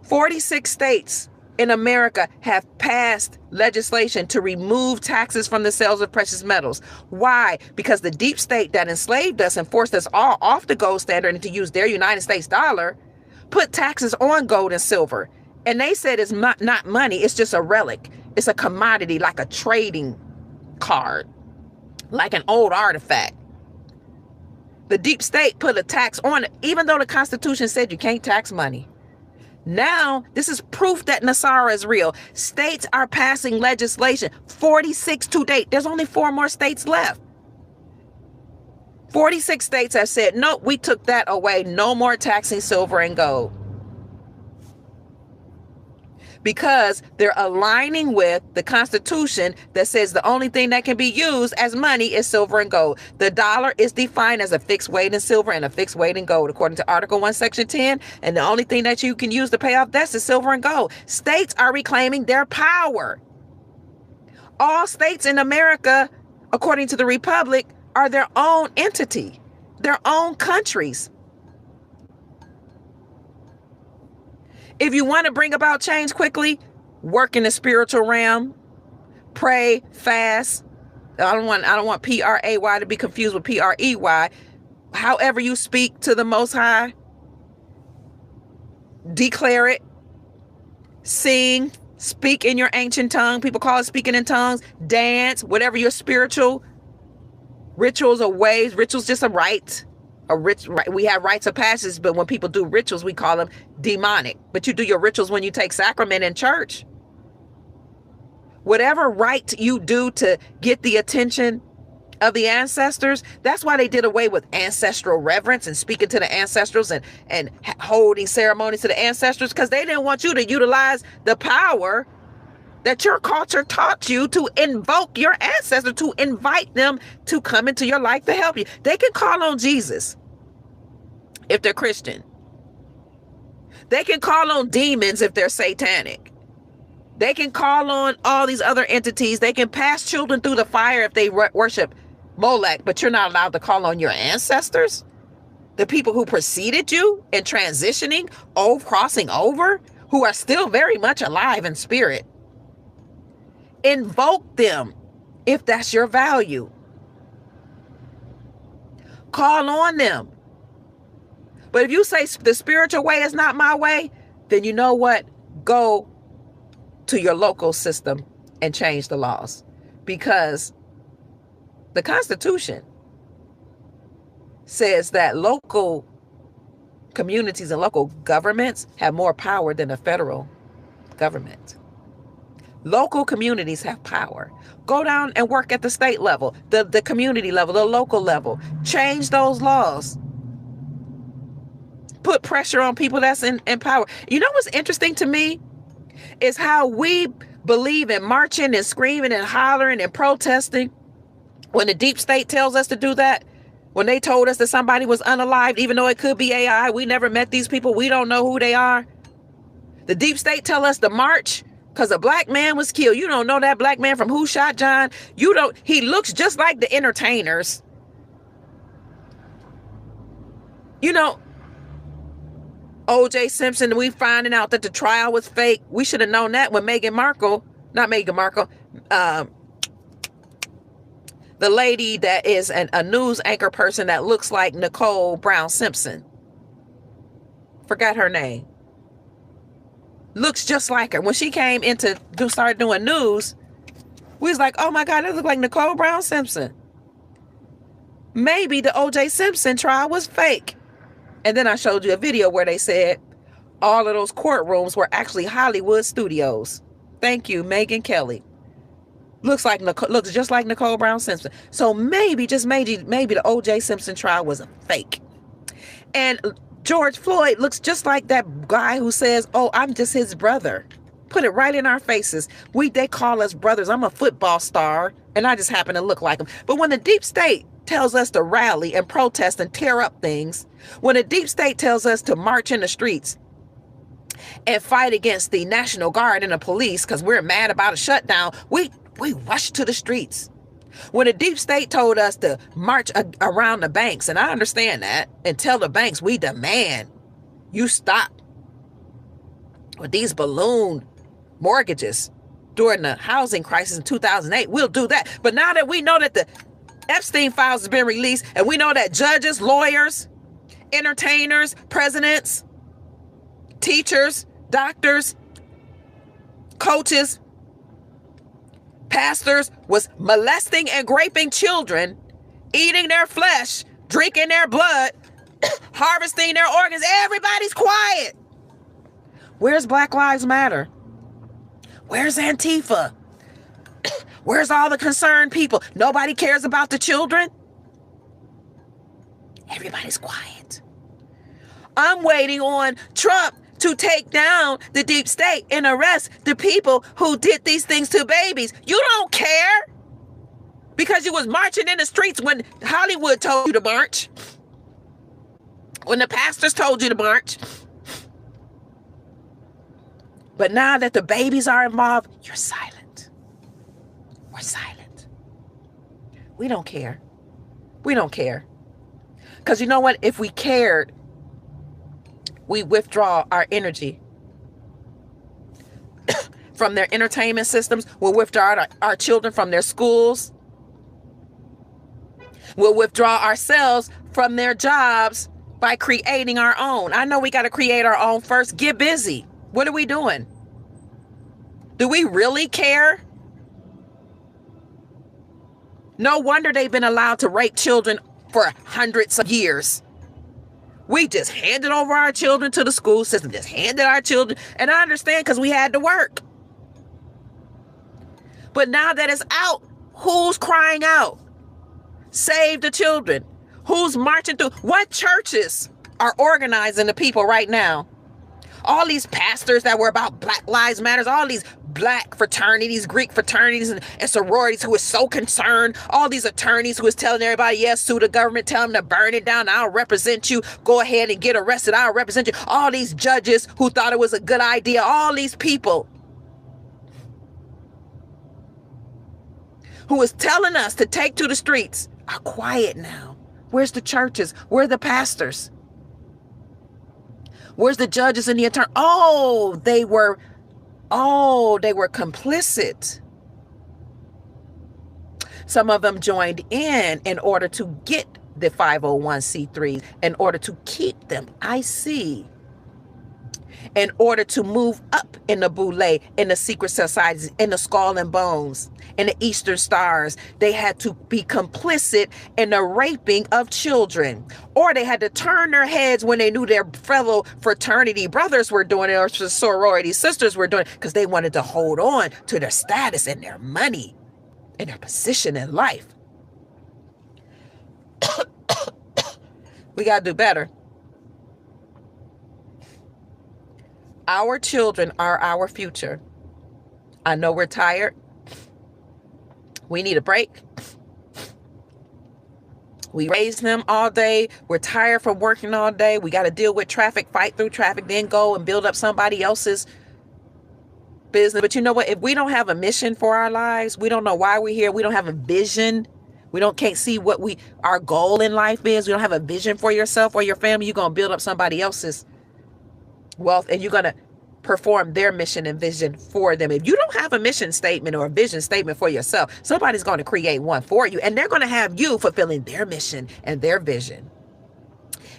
46 states in America have passed legislation to remove taxes from the sales of precious metals. Why? Because the deep state that enslaved us and forced us all off the gold standard and to use their United States dollar put taxes on gold and silver. And they said it's not money. It's just a relic. It's a commodity, like a trading card, like an old artifact. The deep state put a tax on it, even though the Constitution said you can't tax money. Now, this is proof that Nasara is real. States are passing legislation, 46 to date. There's only 4 more states left. 46 states have said, nope, we took that away. No more taxing silver and gold. Because they're aligning with the Constitution that says the only thing that can be used as money is silver and gold. The dollar is defined as a fixed weight in silver and a fixed weight in gold, according to Article 1, Section 10. And the only thing that you can use to pay off debts is silver and gold. States are reclaiming their power. All states in America, according to the Republic, are their own entity, their own countries. If you want to bring about change quickly, work in the spiritual realm, pray, fast. I don't want P-R-A-Y to be confused with P-R-E-Y. However you speak to the Most High, declare it, sing, speak in your ancient tongue. People call it speaking in tongues, dance, whatever your spiritual rituals or ways. Rituals just a rite. We have rites of passage, but when people do rituals, we call them demonic. But you do your rituals when you take sacrament in church. Whatever rite you do to get the attention of the ancestors, that's why they did away with ancestral reverence and speaking to the ancestors and holding ceremonies to the ancestors, because they didn't want you to utilize the power that your culture taught you to invoke your ancestors, to invite them to come into your life to help you. They can call on Jesus if they're Christian. They can call on demons if they're satanic. They can call on all these other entities. They can pass children through the fire if they worship Molech, but you're not allowed to call on your ancestors, the people who preceded you in transitioning, crossing over, who are still very much alive in spirit. Invoke them if that's your value. Call on them. But if you say the spiritual way is not my way, then you know what? Go to your local system and change the laws. Because the Constitution says that local communities and local governments have more power than the federal government. Local communities have power. Go down and work at the state level, the community level, the local level. Change those laws. Put pressure on people that's in power. You know what's interesting to me It's how we believe in marching and screaming and hollering and protesting when the deep state tells us to do that. When they told us that somebody was unalived, even though it could be AI, we never met these people. We don't know who they are. The deep state tell us to march because a black man was killed. You don't know that black man from Who Shot John. You don't. He looks just like the entertainers. You know, O.J. Simpson, we finding out that the trial was fake. We should have known that when the lady that is a news anchor person that looks like Nicole Brown Simpson. Forgot her name. Looks just like her. When she came in to start doing news, we was like, oh my God, that look like Nicole Brown Simpson. Maybe the O.J. Simpson trial was fake. And then I showed you a video where they said all of those courtrooms were actually Hollywood studios. Thank you, Megyn Kelly. Looks just like Nicole Brown Simpson. So maybe the O.J. Simpson trial was a fake. And George Floyd looks just like that guy who says, oh, I'm just his brother. Put it right in our faces. They call us brothers. I'm a football star and I just happen to look like him. But when the deep state tells us to rally and protest and tear up things, when the deep state tells us to march in the streets and fight against the National Guard and the police because we're mad about a shutdown, we rush to the streets. When the deep state told us to march around the banks, and I understand that, and tell the banks, we demand you stop with these balloon mortgages during the housing crisis in 2008, we'll do that. But now that we know that the Epstein files has been released, and we know that judges, lawyers, entertainers, presidents, teachers, doctors, coaches, pastors was molesting and raping children, eating their flesh, drinking their blood, harvesting their organs, everybody's quiet. Where's Black Lives Matter? Where's Antifa? Where's all the concerned people? Nobody cares about the children. Everybody's quiet. I'm waiting on Trump to take down the deep state and arrest the people who did these things to babies. You don't care because you was marching in the streets when Hollywood told you to march, when the pastors told you to march. But now that the babies are involved, you're silent. We're silent. We don't care. We don't care. Because you know what? If we cared, we withdraw our energy from their entertainment systems. We'll withdraw our children from their schools. We'll withdraw ourselves from their jobs by creating our own. I know we got to create our own first. Get busy. What are we doing? Do we really care? No wonder they've been allowed to rape children for hundreds of years. We just handed over our children to the school system, just handed our children. And I understand because we had to work. But now that it's out, who's crying out? Save the children. Who's marching through? What churches are organizing the people right now? All these pastors that were about Black Lives Matters, all these black fraternities, Greek fraternities and sororities who is so concerned, all these attorneys who is telling everybody, yes, sue the government, tell them to burn it down, I'll represent you, go ahead and get arrested, I'll represent you. All these judges who thought it was a good idea, all these people who is telling us to take to the streets are quiet now. Where's the churches? Where are the pastors? Where's the judges and the attorney? Oh, they were complicit. Some of them joined in order to get the 501c3s, in order to keep them. I see. In order to move up in the Boule, in the secret societies, in the Skull and Bones, in the Eastern Stars, they had to be complicit in the raping of children. Or they had to turn their heads when they knew their fellow fraternity brothers were doing it, or sorority sisters were doing it, because they wanted to hold on to their status and their money and their position in life. We got to do better. Our children are our future. I know we're tired. We need a break. We raised them all day. We're tired from working all day. We got to deal with traffic, fight through traffic, then go and build up somebody else's business. But you know what? If we don't have a mission for our lives, we don't know why we're here. We don't have a vision. Can't see what our goal in life is. We don't have a vision for yourself or your family. You're going to build up somebody else's wealth, and you're going to perform their mission and vision for them. If you don't have a mission statement or a vision statement for yourself, somebody's going to create one for you, and they're going to have you fulfilling their mission and their vision.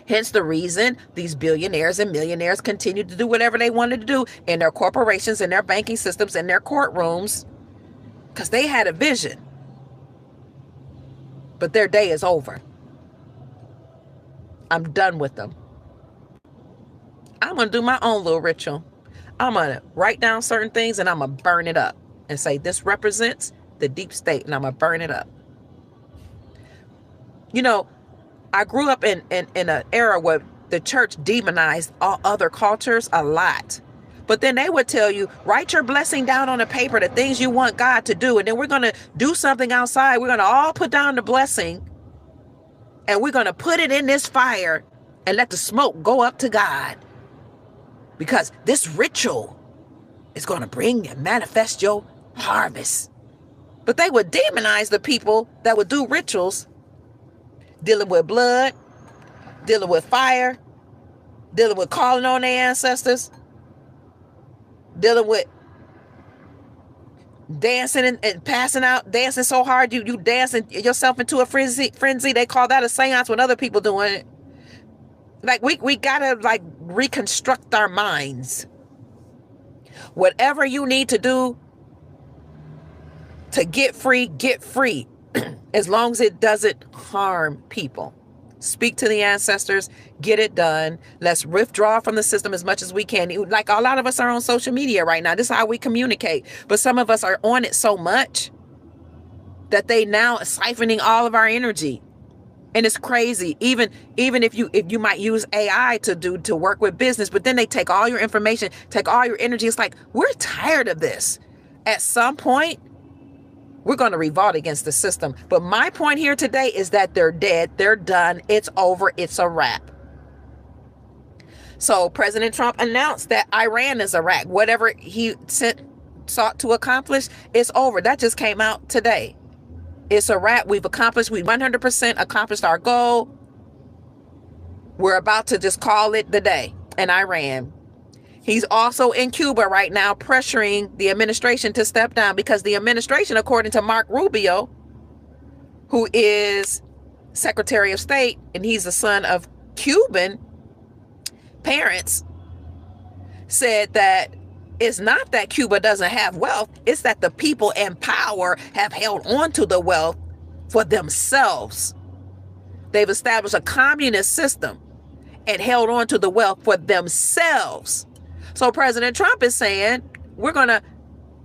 Hence the reason these billionaires and millionaires continue to do whatever they wanted to do in their corporations, in their banking systems, in their courtrooms, because they had a vision. But their day is over. I'm done with them. I'm going to do my own little ritual. I'm going to write down certain things and I'm going to burn it up and say, this represents the deep state, and I'm going to burn it up. You know, I grew up in an era where the church demonized all other cultures a lot. But then they would tell you, write your blessing down on a paper, the things you want God to do. And then we're going to do something outside. We're going to all put down the blessing and we're going to put it in this fire and let the smoke go up to God. Because this ritual is going to bring and manifest your harvest. But they would demonize the people that would do rituals, dealing with blood, dealing with fire, dealing with calling on their ancestors, dealing with dancing and passing out, dancing so hard you dancing yourself into a frenzy. They call that a seance when other people doing it. Like we gotta like reconstruct our minds. Whatever you need to do to get free, as long as it doesn't harm people. Speak to the ancestors, get it done. Let's withdraw from the system as much as we can. Like a lot of us are on social media right now. This is how we communicate. But some of us are on it so much that they now are siphoning all of our energy. And it's crazy. Even if you might use AI to work with business, but then they take all your information, take all your energy. It's like, we're tired of this. At some point, we're going to revolt against the system. But my point here today is that they're dead. They're done. It's over. It's a wrap. So President Trump announced that Iran is a wrap. Whatever he sought to accomplish, it's over. That just came out today. It's a wrap. We 100% accomplished our goal. We're about to just call it the day in Iran. He's also in Cuba right now pressuring the administration to step down because the administration, according to Mark Rubio, who is Secretary of State, and he's the son of Cuban parents, said that it's not that Cuba doesn't have wealth. It's that the people in power have held on to the wealth for themselves. They've established a communist system and held on to the wealth for themselves. So President Trump is saying, we're going to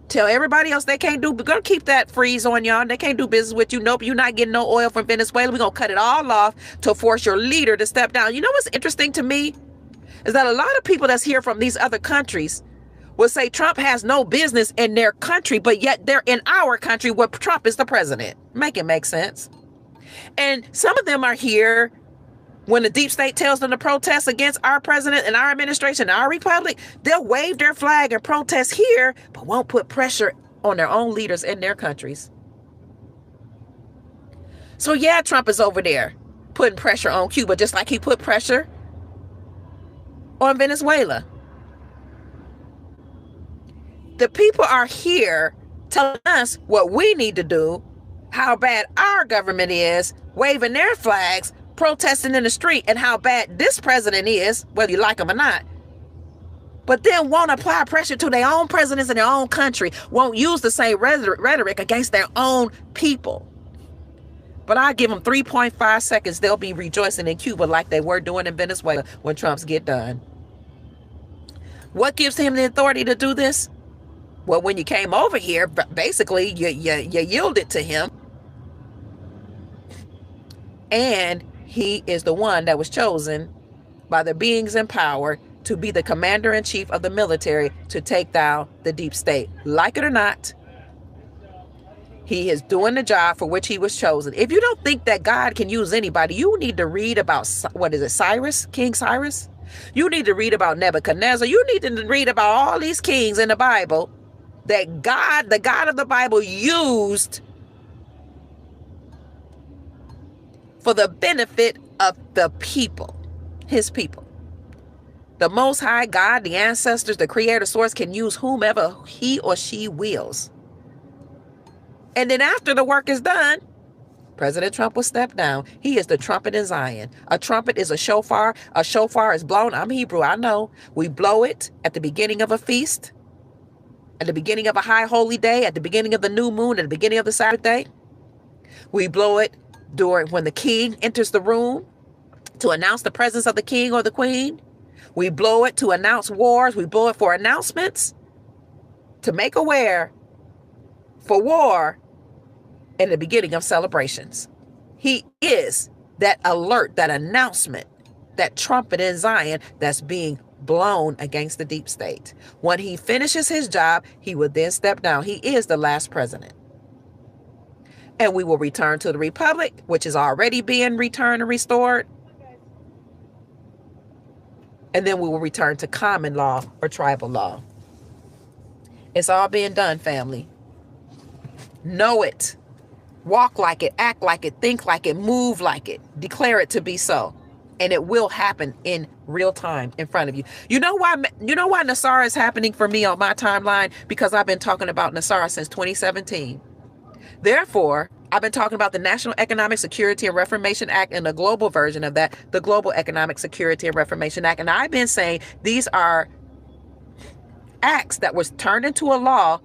tell everybody else they can't do, we're going to keep that freeze on y'all. They can't do business with you. Nope, you're not getting no oil from Venezuela. We're going to cut it all off to force your leader to step down. You know what's interesting to me is that a lot of people that's here from these other countries will say Trump has no business in their country, but yet they're in our country where Trump is the president. Make it make sense. And some of them are here when the deep state tells them to protest against our president and our administration, our republic. They'll wave their flag and protest here, but won't put pressure on their own leaders in their countries. So yeah, Trump is over there putting pressure on Cuba, just like he put pressure on Venezuela. The people are here telling us what we need to do, how bad our government is, waving their flags, protesting in the street, and how bad this president is, whether you like him or not. But then won't apply pressure to their own presidents in their own country, won't use the same rhetoric against their own people. But I give them 3.5 seconds, they'll be rejoicing in Cuba like they were doing in Venezuela when Trump's get done. What gives him the authority to do this? Well, when you came over here, basically, you yielded to him. And he is the one that was chosen by the beings in power to be the commander-in-chief of the military to take down the deep state. Like it or not, he is doing the job for which he was chosen. If you don't think that God can use anybody, you need to read about, what is it, Cyrus, King Cyrus? You need to read about Nebuchadnezzar. You need to read about all these kings in the Bible that God, the God of the Bible, used for the benefit of the people, his people. The Most High God, the ancestors, the creator source can use whomever he or she wills. And then after the work is done, President Trump will step down. He is the trumpet in Zion. A trumpet is a shofar. A shofar is blown. I'm Hebrew, I know. We blow it at the beginning of a feast, at the beginning of a high holy day, at the beginning of the new moon, at the beginning of the Sabbath day. We blow it during when the king enters the room to announce the presence of the king or the queen. We blow it to announce wars. We blow it for announcements, to make aware for war, and the beginning of celebrations. He is that alert, that announcement, that trumpet in Zion that's being blown against the deep state. When he finishes his job, he will then step down. He is the last president. And we will return to the republic, which is already being returned and restored. And then we will return to common law or tribal law. It's all being done, family. Know it. Walk like it, act like it, think like it, move like it. Declare it to be so. And it will happen in real time in front of you. You know why Nasara is happening for me on my timeline? Because I've been talking about Nasara since 2017. Therefore, I've been talking about the National Economic Security and Reformation Act and the global version of that, the Global Economic Security and Reformation Act. And I've been saying these are acts that was turned into a law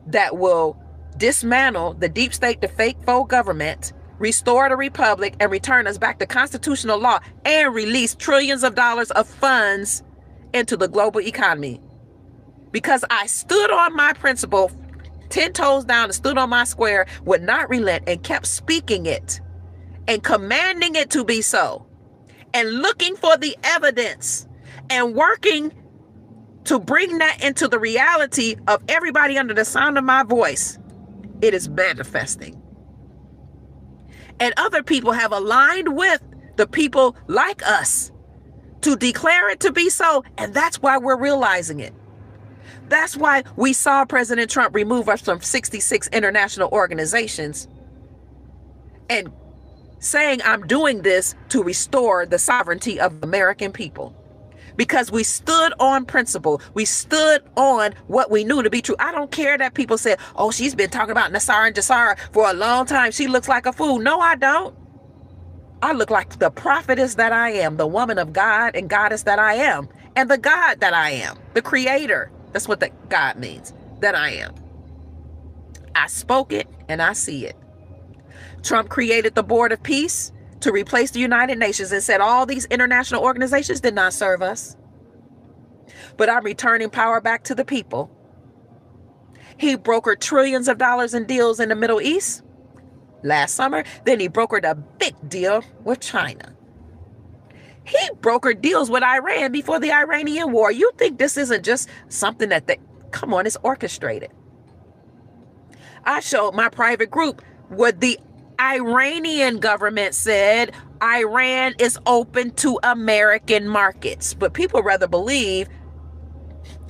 that will dismantle the deep state, the fake faux government, restore the republic, and return us back to constitutional law and release trillions of dollars of funds into the global economy. Because I stood on my principle, 10 toes down, and stood on my square, would not relent, and kept speaking it and commanding it to be so, and looking for the evidence and working to bring that into the reality of everybody under the sound of my voice. It is manifesting. And other people have aligned with the people like us to declare it to be so. And that's why we're realizing it. That's why we saw President Trump remove us from 66 international organizations and saying, I'm doing this to restore the sovereignty of American people. Because we stood on principle. We stood on what we knew to be true. I don't care that people said, oh, she's been talking about Nasara and Jasara for a long time. She looks like a fool. No, I don't. I look like the prophetess that I am, the woman of God and goddess that I am, and the God that I am, the creator. That's what that God means, that I am. I spoke it and I see it. Trump created the Board of Peace to replace the United Nations and said all these international organizations did not serve us. But I'm returning power back to the people. He brokered trillions of dollars in deals in the Middle East last summer. Then he brokered a big deal with China. He brokered deals with Iran before the Iranian war. You think this isn't just something that come on, it's orchestrated. I showed my private group what the Iranian government said. Iran is open to American markets, but people rather believe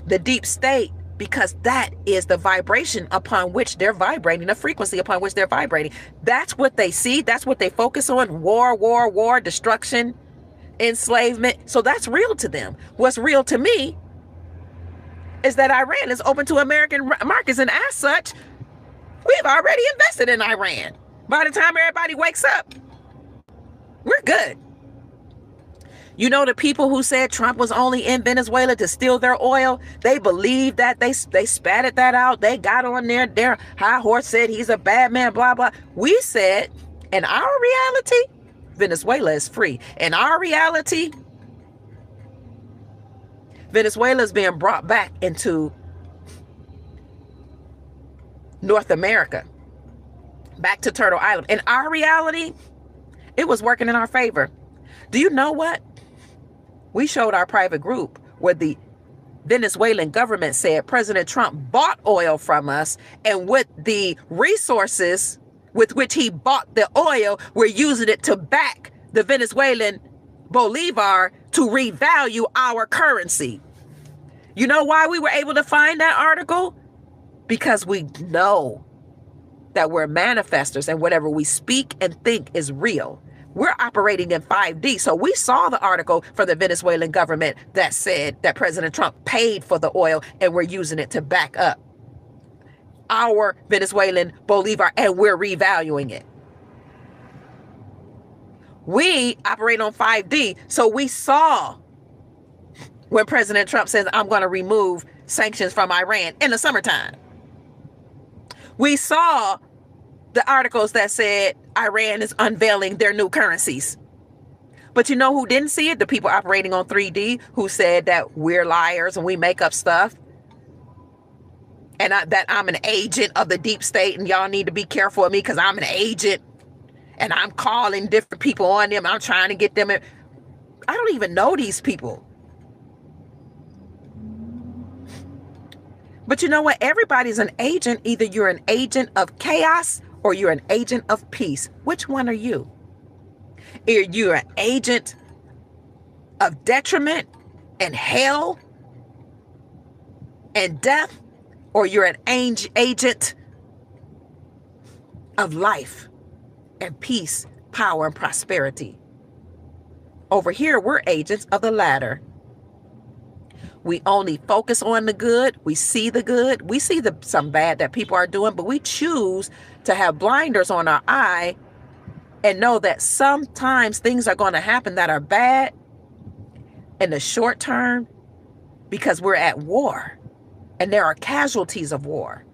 the deep state because that is the vibration upon which they're vibrating, the frequency upon which they're vibrating. That's what they see. That's what they focus on. War, destruction, enslavement. So that's real to them. What's real to me is that Iran is open to American markets, and as such, we've already invested in Iran. By the time everybody wakes up, we're good. You know, the people who said Trump was only in Venezuela to steal their oil, they believed that. They spatted that out. They got on their high horse, said he's a bad man, blah, blah. We said, in our reality, Venezuela is free. In our reality, Venezuela is being brought back into North America, back to Turtle Island. In our reality, it was working in our favor. Do you know what? We showed our private group where the Venezuelan government said President Trump bought oil from us, and with the resources with which he bought the oil, we're using it to back the Venezuelan bolivar to revalue our currency. You know why we were able to find that article? Because we know that we're manifestors, and whatever we speak and think is real. We're operating in 5D. So we saw the article from the Venezuelan government that said that President Trump paid for the oil, and we're using it to back up our Venezuelan bolivar, and we're revaluing it. We operate on 5D. So we saw when President Trump says, I'm going to remove sanctions from Iran in the summertime. We saw the articles that said Iran is unveiling their new currencies. But you know who didn't see it? The people operating on 3D, who said that we're liars and we make up stuff. And that I'm an agent of the deep state, and y'all need to be careful of me because I'm an agent. And I'm calling different people on them. I'm trying to get them in. I don't even know these people. But you know what? Everybody's an agent. Either you're an agent of chaos or you're an agent of peace. Which one are you? Are you an agent of detriment and hell and death? Or you're an agent of life and peace, power, and prosperity? Over here, we're agents of the latter. We only focus on the good. We see the good. We see some bad that people are doing, but we choose to have blinders on our eye and know that sometimes things are going to happen that are bad in the short term because we're at war and there are casualties of war.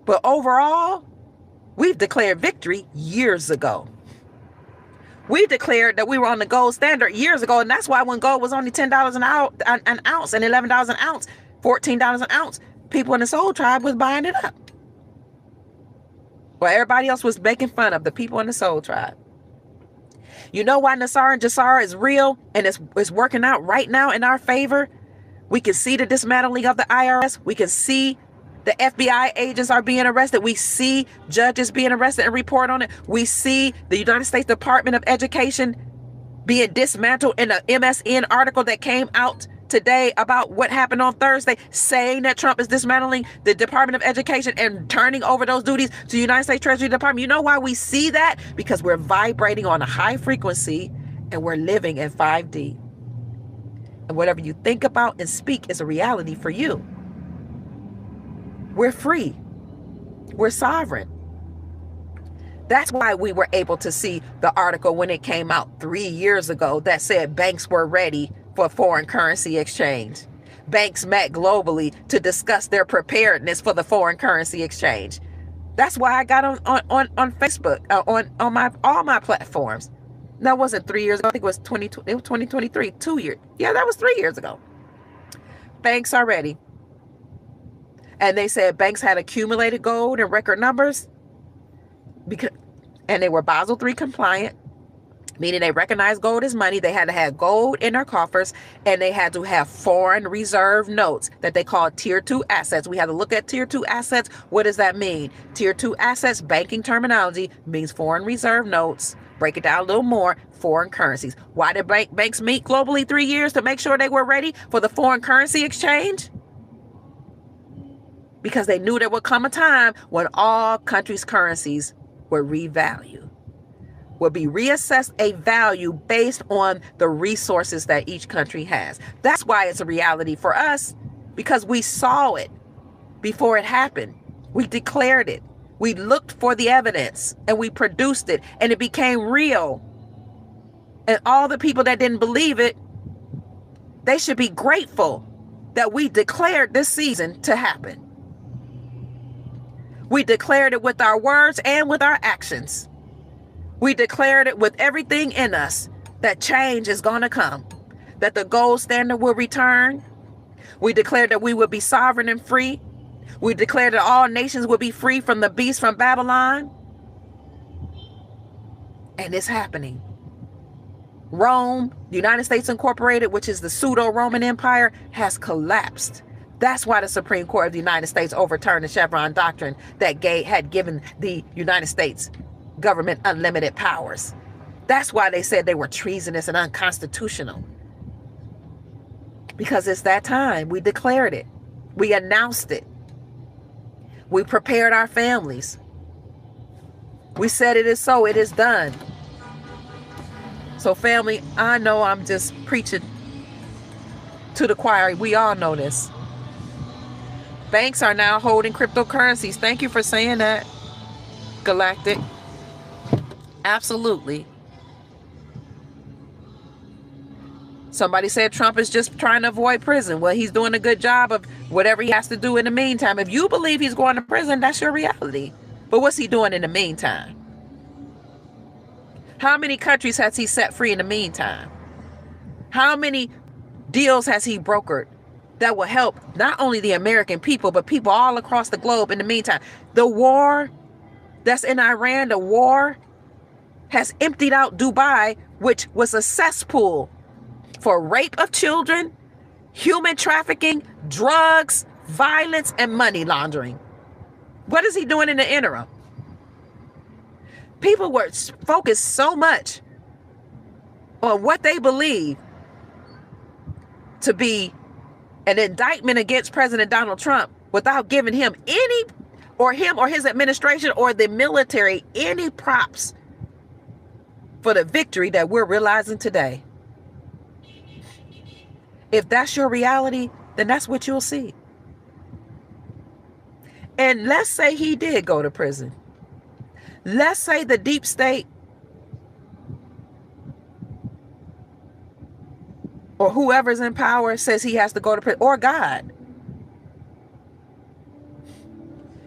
But overall, we've declared victory years ago. We declared that we were on the gold standard years ago, and that's why when gold was only $10 an ounce and $11 an ounce, $14 an ounce, people in the Soul Tribe was buying it up. Well, everybody else was making fun of the people in the Soul Tribe. You know why Nassar and Jassar is real and it's working out right now in our favor? We can see the dismantling of the IRS. We can see the FBI agents are being arrested. We see judges being arrested and report on it. We see the United States Department of Education being dismantled in an MSN article that came out today about what happened on Thursday, saying that Trump is dismantling the Department of Education and turning over those duties to the United States Treasury Department. You know why we see that? Because we're vibrating on a high frequency and we're living in 5D. And whatever you think about and speak is a reality for you. We're free. We're sovereign. That's why we were able to see the article when it came out 3 years ago that said banks were ready for foreign currency exchange. Banks met globally to discuss their preparedness for the foreign currency exchange. That's why I got on Facebook, on all my platforms. That wasn't 3 years ago. I think it was 2023, 2 years. Yeah, that was 3 years ago. Banks are ready. And they said banks had accumulated gold in record numbers and they were Basel III compliant, meaning they recognized gold as money. They had to have gold in their coffers, and they had to have foreign reserve notes that they call tier 2 assets. We had to look at tier 2 assets. What does that mean? Tier 2 assets, banking terminology, means foreign reserve notes. Break it down a little more, foreign currencies. Why did banks meet globally 3 years to make sure they were ready for the foreign currency exchange? Because they knew there would come a time when all countries' currencies would revalue, would be reassessed a value based on the resources that each country has. That's why it's a reality for us, because we saw it before it happened. We declared it. We looked for the evidence and we produced it, and it became real. And all the people that didn't believe it, they should be grateful that we declared this season to happen. We declared it with our words and with our actions. We declared it with everything in us that change is going to come, that the gold standard will return. We declared that we would be sovereign and free. We declared that all nations would be free from the beast from Babylon. And it's happening. Rome, the United States Incorporated, which is the pseudo-Roman Empire, has collapsed. That's why the Supreme Court of the United States overturned the Chevron doctrine that had given the United States government unlimited powers. That's why they said they were treasonous and unconstitutional. Because it's that time. We declared it. We announced it. We prepared our families. We said it is so. It is done. So family, I know I'm just preaching to the choir. We all know this. Banks are now holding cryptocurrencies. Thank you for saying that, Galactic. Absolutely. Somebody said Trump is just trying to avoid prison. Well, he's doing a good job of whatever he has to do in the meantime. If you believe he's going to prison, that's your reality. But what's he doing in the meantime? How many countries has he set free in the meantime? How many deals has he brokered that will help not only the American people, but people all across the globe in the meantime? The war that's in Iran, the war has emptied out Dubai, which was a cesspool for rape of children, human trafficking, drugs, violence, and money laundering. What is he doing in the interim? People were focused so much on what they believe to be an indictment against President Donald Trump without giving him or his administration or the military any props for the victory that we're realizing today. If that's your reality, then that's what you'll see. And let's say he did go to prison. Let's say the deep state or whoever's in power says he has to go to prison, or God.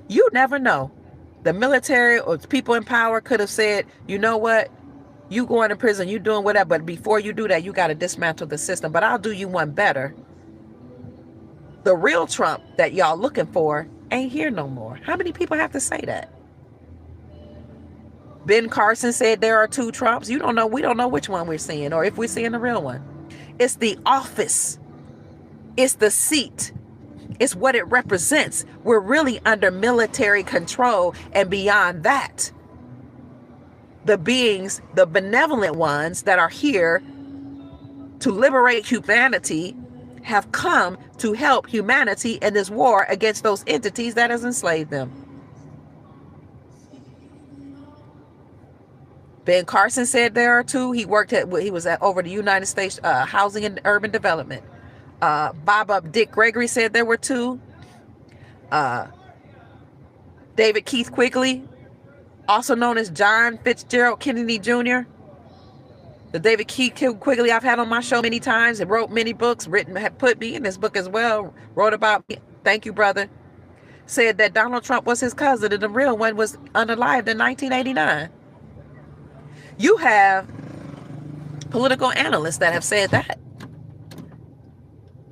You never know. The military or people in power could have said, you know what? You going to prison, you doing whatever, but before you do that, you got to dismantle the system. But I'll do you one better. The real Trump that y'all looking for ain't here no more. How many people have to say that? Ben Carson said there are two Trumps. We don't know which one we're seeing or if we're seeing the real one. It's the office. It's the seat. It's what it represents. We're really under military control, and beyond that, the beings, the benevolent ones that are here to liberate humanity have come to help humanity in this war against those entities that has enslaved them. Ben Carson said there are two. He was over the United States Housing and Urban Development. Dick Gregory said there were two. David Keith Quigley, also known as John Fitzgerald Kennedy Jr. The David Keith Quigley I've had on my show many times and wrote many books, put me in this book as well, wrote about me. Thank you, brother. Said that Donald Trump was his cousin and the real one was unalived in 1989. You have political analysts that have said that.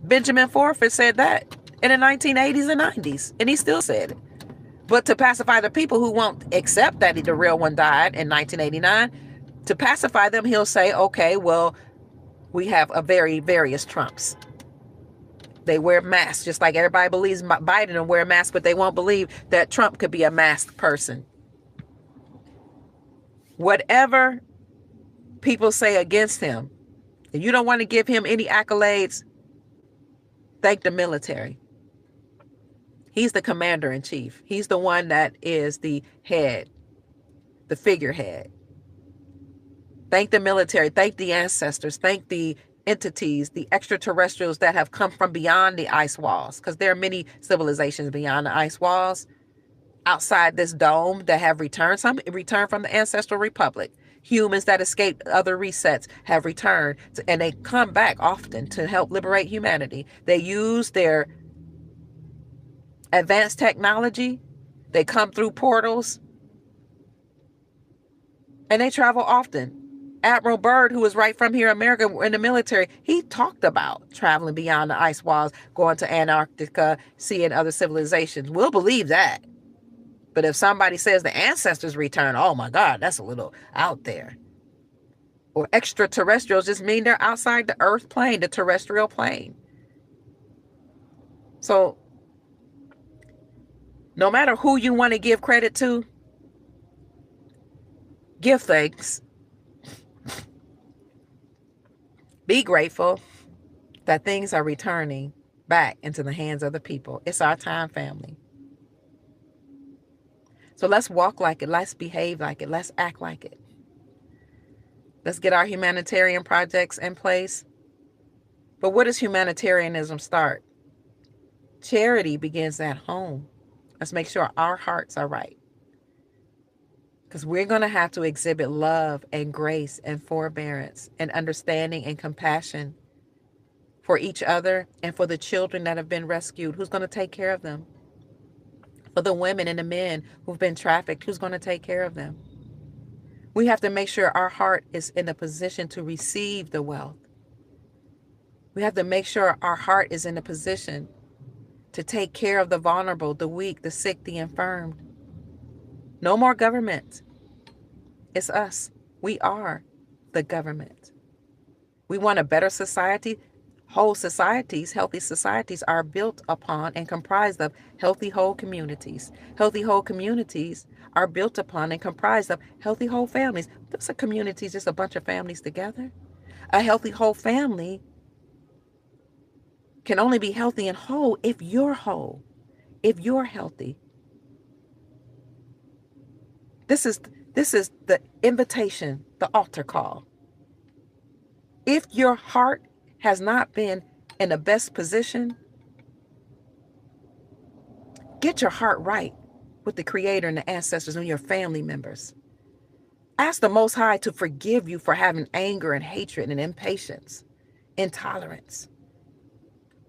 Benjamin Forfeit said that in the 1980s and 90s, and he still said it. But to pacify the people who won't accept that the real one died in 1989, to pacify them, he'll say, okay, well, we have various Trumps. They wear masks, just like everybody believes Biden will wear a mask, but they won't believe that Trump could be a masked person. Whatever people say against him, if you don't want to give him any accolades, thank the military. He's the commander-in-chief. He's the one that is the head, the figurehead. Thank the military. Thank the ancestors. Thank the entities, the extraterrestrials that have come from beyond the ice walls, because there are many civilizations beyond the ice walls outside this dome that have returned. Some returned from the ancestral republic. Humans that escaped other resets have returned, and they come back often to help liberate humanity. They use their advanced technology. They come through portals, and they travel often. Admiral Byrd, who was right from here in America in the military, he talked about traveling beyond the ice walls, going to Antarctica, seeing other civilizations. We'll believe that. But if somebody says the ancestors return, oh my God, that's a little out there. Or extraterrestrials just mean they're outside the earth plane, the terrestrial plane. So no matter who you want to give credit to, give thanks. Be grateful that things are returning back into the hands of the people. It's our time, family. So let's walk like it. Let's behave like it. Let's act like it. Let's get our humanitarian projects in place. But where does humanitarianism start? Charity begins at home. Let's make sure our hearts are right. Because we're going to have to exhibit love and grace and forbearance and understanding and compassion for each other and for the children that have been rescued. Who's going to take care of them? For the women and the men who've been trafficked, who's going to take care of them? We have to make sure our heart is in a position to receive the wealth. We have to make sure our heart is in a position to take care of the vulnerable, the weak, the sick, the infirmed. No more government. It's us. We are the government. We want a better society. Whole societies, healthy societies are built upon and comprised of healthy whole communities. Healthy whole communities are built upon and comprised of healthy whole families. Those are communities, just a bunch of families together. A healthy whole family can only be healthy and whole if you're whole, if you're healthy. This is the invitation, the altar call. If your heart has not been in the best position, get your heart right with the Creator and the ancestors and your family members. Ask the Most High to forgive you for having anger and hatred and impatience, intolerance.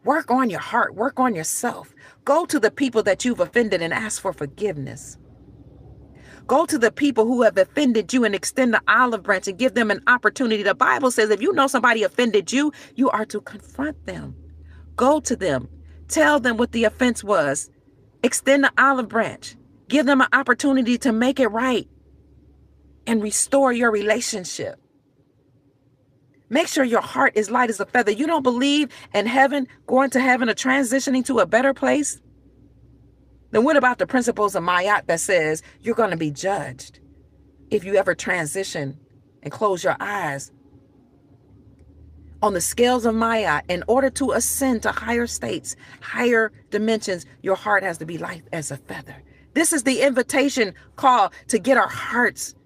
Work on your heart. Work on yourself. Go to the people that you've offended and ask for forgiveness. Go to the people who have offended you and extend the olive branch and give them an opportunity. The Bible says if you know somebody offended you, you are to confront them. Go to them. Tell them what the offense was. Extend the olive branch. Give them an opportunity to make it right and restore your relationship. Make sure your heart is light as a feather. You don't believe in heaven, going to heaven, or transitioning to a better place? Then what about the principles of Mayat that says you're going to be judged if you ever transition and close your eyes? On the scales of Mayat, in order to ascend to higher states, higher dimensions, your heart has to be light as a feather. This is the invitation call to get our hearts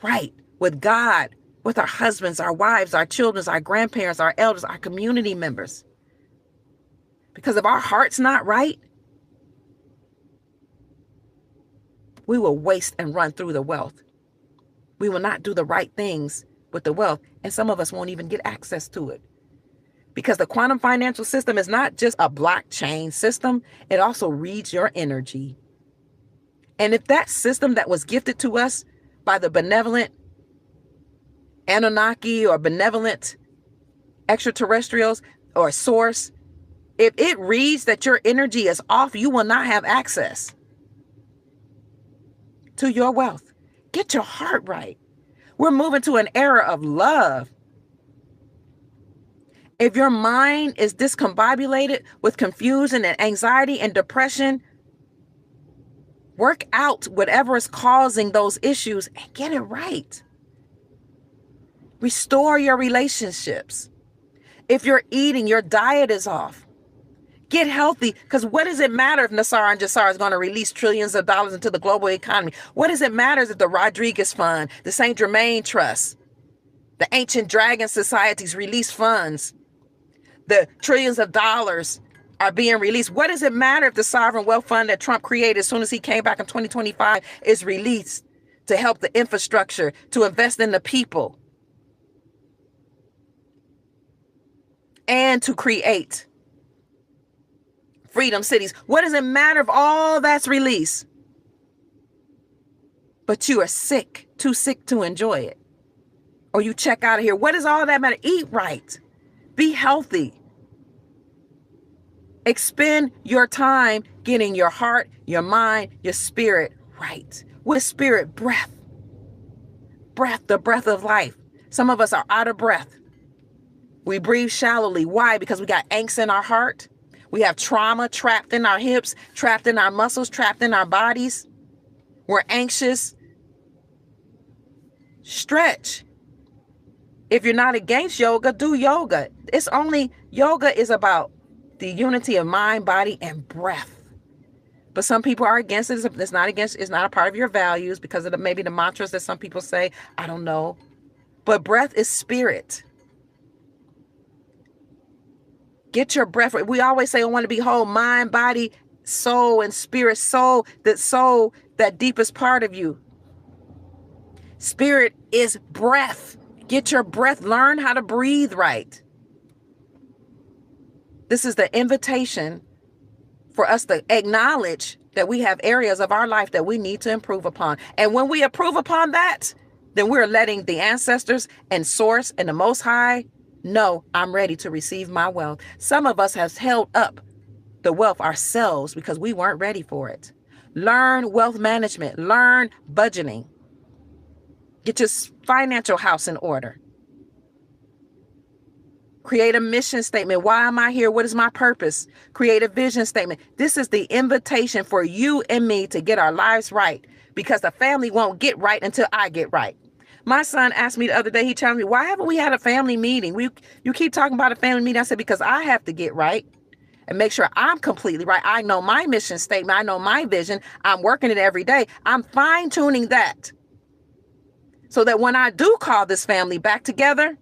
right with God, with our husbands, our wives, our children, our grandparents, our elders, our community members. Because if our heart's not right, we will waste and run through the wealth. We will not do the right things with the wealth, and some of us won't even get access to it. Because the quantum financial system is not just a blockchain system, it also reads your energy. And if that system that was gifted to us by the benevolent Anunnaki or benevolent extraterrestrials or source, if it reads that your energy is off, you will not have access to your wealth. Get your heart right. We're moving to an era of love. If your mind is discombobulated with confusion and anxiety and depression, work out whatever is causing those issues and get it right. Restore your relationships. If you're eating, your diet is off. Get healthy, because what does it matter if Nassar and Jassar is going to release trillions of dollars into the global economy? What does it matter if the Rodriguez Fund, the St. Germain Trust, the Ancient Dragon Societies release funds? The trillions of dollars are being released. What does it matter if the Sovereign Wealth Fund that Trump created as soon as he came back in 2025 is released to help the infrastructure, to invest in the people, and to create freedom cities? What does it matter if all that's released, but you are sick, too sick to enjoy it? Or you check out of here. What does all that matter? Eat right. Be healthy. Expend your time getting your heart, your mind, your spirit right. With spirit, breath, the breath of life. Some of us are out of breath. We breathe shallowly. Why? Because we got angst in our heart. We have trauma trapped in our hips, trapped in our muscles, trapped in our bodies. We're anxious. Stretch. If you're not against yoga, do yoga. Yoga is about the unity of mind, body, and breath. But some people are against it. It's not a part of your values because of maybe the mantras that some people say. I don't know. But breath is spirit. Get your breath. We always say, I want to be whole, mind, body, soul, and spirit. Soul, that deepest part of you. Spirit is breath. Get your breath. Learn how to breathe right. This is the invitation for us to acknowledge that we have areas of our life that we need to improve upon. And when we improve upon that, then we're letting the ancestors and source and the Most High know I'm ready to receive my wealth. Some of us have held up the wealth ourselves because we weren't ready for it. Learn wealth management. Learn budgeting. Get your financial house in order. Create a mission statement. Why am I here? What is my purpose? Create a vision statement. This is the invitation for you and me to get our lives right, because the family won't get right until I get right. My son asked me the other day, he challenged me, why haven't we had a family meeting? You keep talking about a family meeting. I said, because I have to get right and make sure I'm completely right. I know my mission statement. I know my vision. I'm working it every day. I'm fine tuning that so that when I do call this family back together,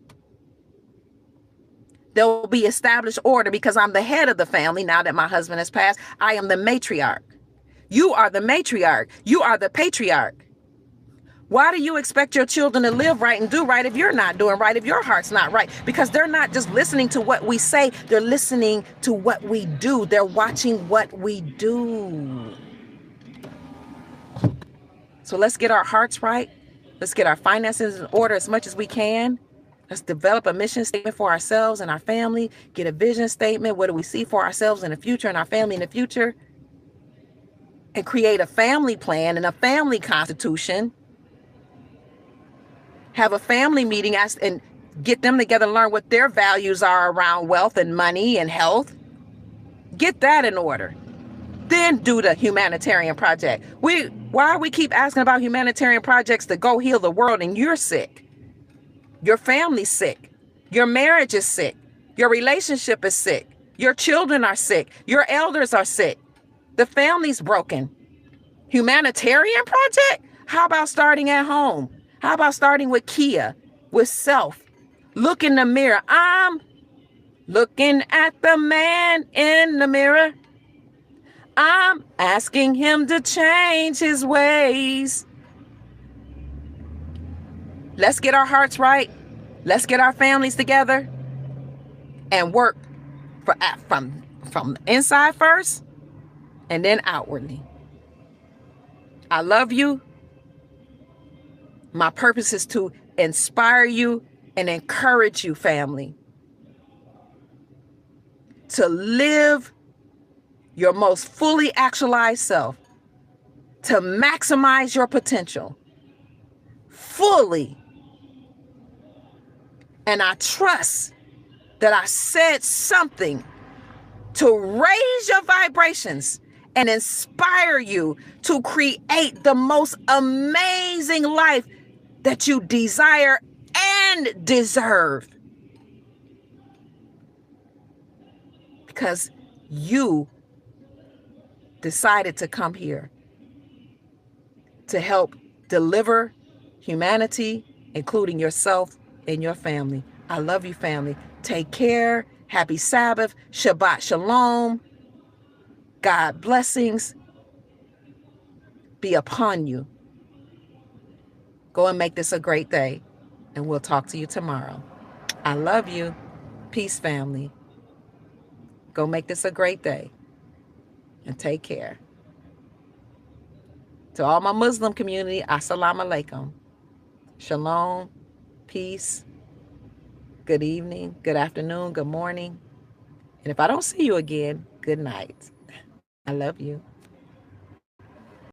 there will be established order, because I'm the head of the family. Now that my husband has passed, I am the matriarch. You are the matriarch. You are the patriarch. Why do you expect your children to live right and do right if you're not doing right, if your heart's not right? Because they're not just listening to what we say. They're listening to what we do. They're watching what we do. So let's get our hearts right. Let's get our finances in order as much as we can. Let's develop a mission statement for ourselves and our family. Get a vision statement. What do we see for ourselves in the future and our family in the future? And create a family plan and a family constitution. Have a family meeting and get them together and learn what their values are around wealth and money and health. Get that in order. Then do the humanitarian project. Why we keep asking about humanitarian projects to go heal the world and you're sick? Your family's sick. Your marriage is sick. Your relationship is sick. Your children are sick. Your elders are sick. The family's broken. Humanitarian project? How about starting at home? How about starting with Kia, with self? Look in the mirror. I'm looking at the man in the mirror. I'm asking him to change his ways. Let's get our hearts right. Let's get our families together and work from inside first and then outwardly. I love you. My purpose is to inspire you and encourage you, family, to live your most fully actualized self, to maximize your potential fully. And I trust that I said something to raise your vibrations and inspire you to create the most amazing life that you desire and deserve. Because you decided to come here to help deliver humanity, including yourself and your family. I love you, family. Take care. Happy Sabbath. Shabbat Shalom. God blessings be upon you. Go and make this a great day, and we'll talk to you tomorrow. I love you. Peace, family. Go make this a great day, and take care. To all my Muslim community, assalamu alaikum. Shalom, peace, good evening, good afternoon, good morning. And if I don't see you again, good night. I love you.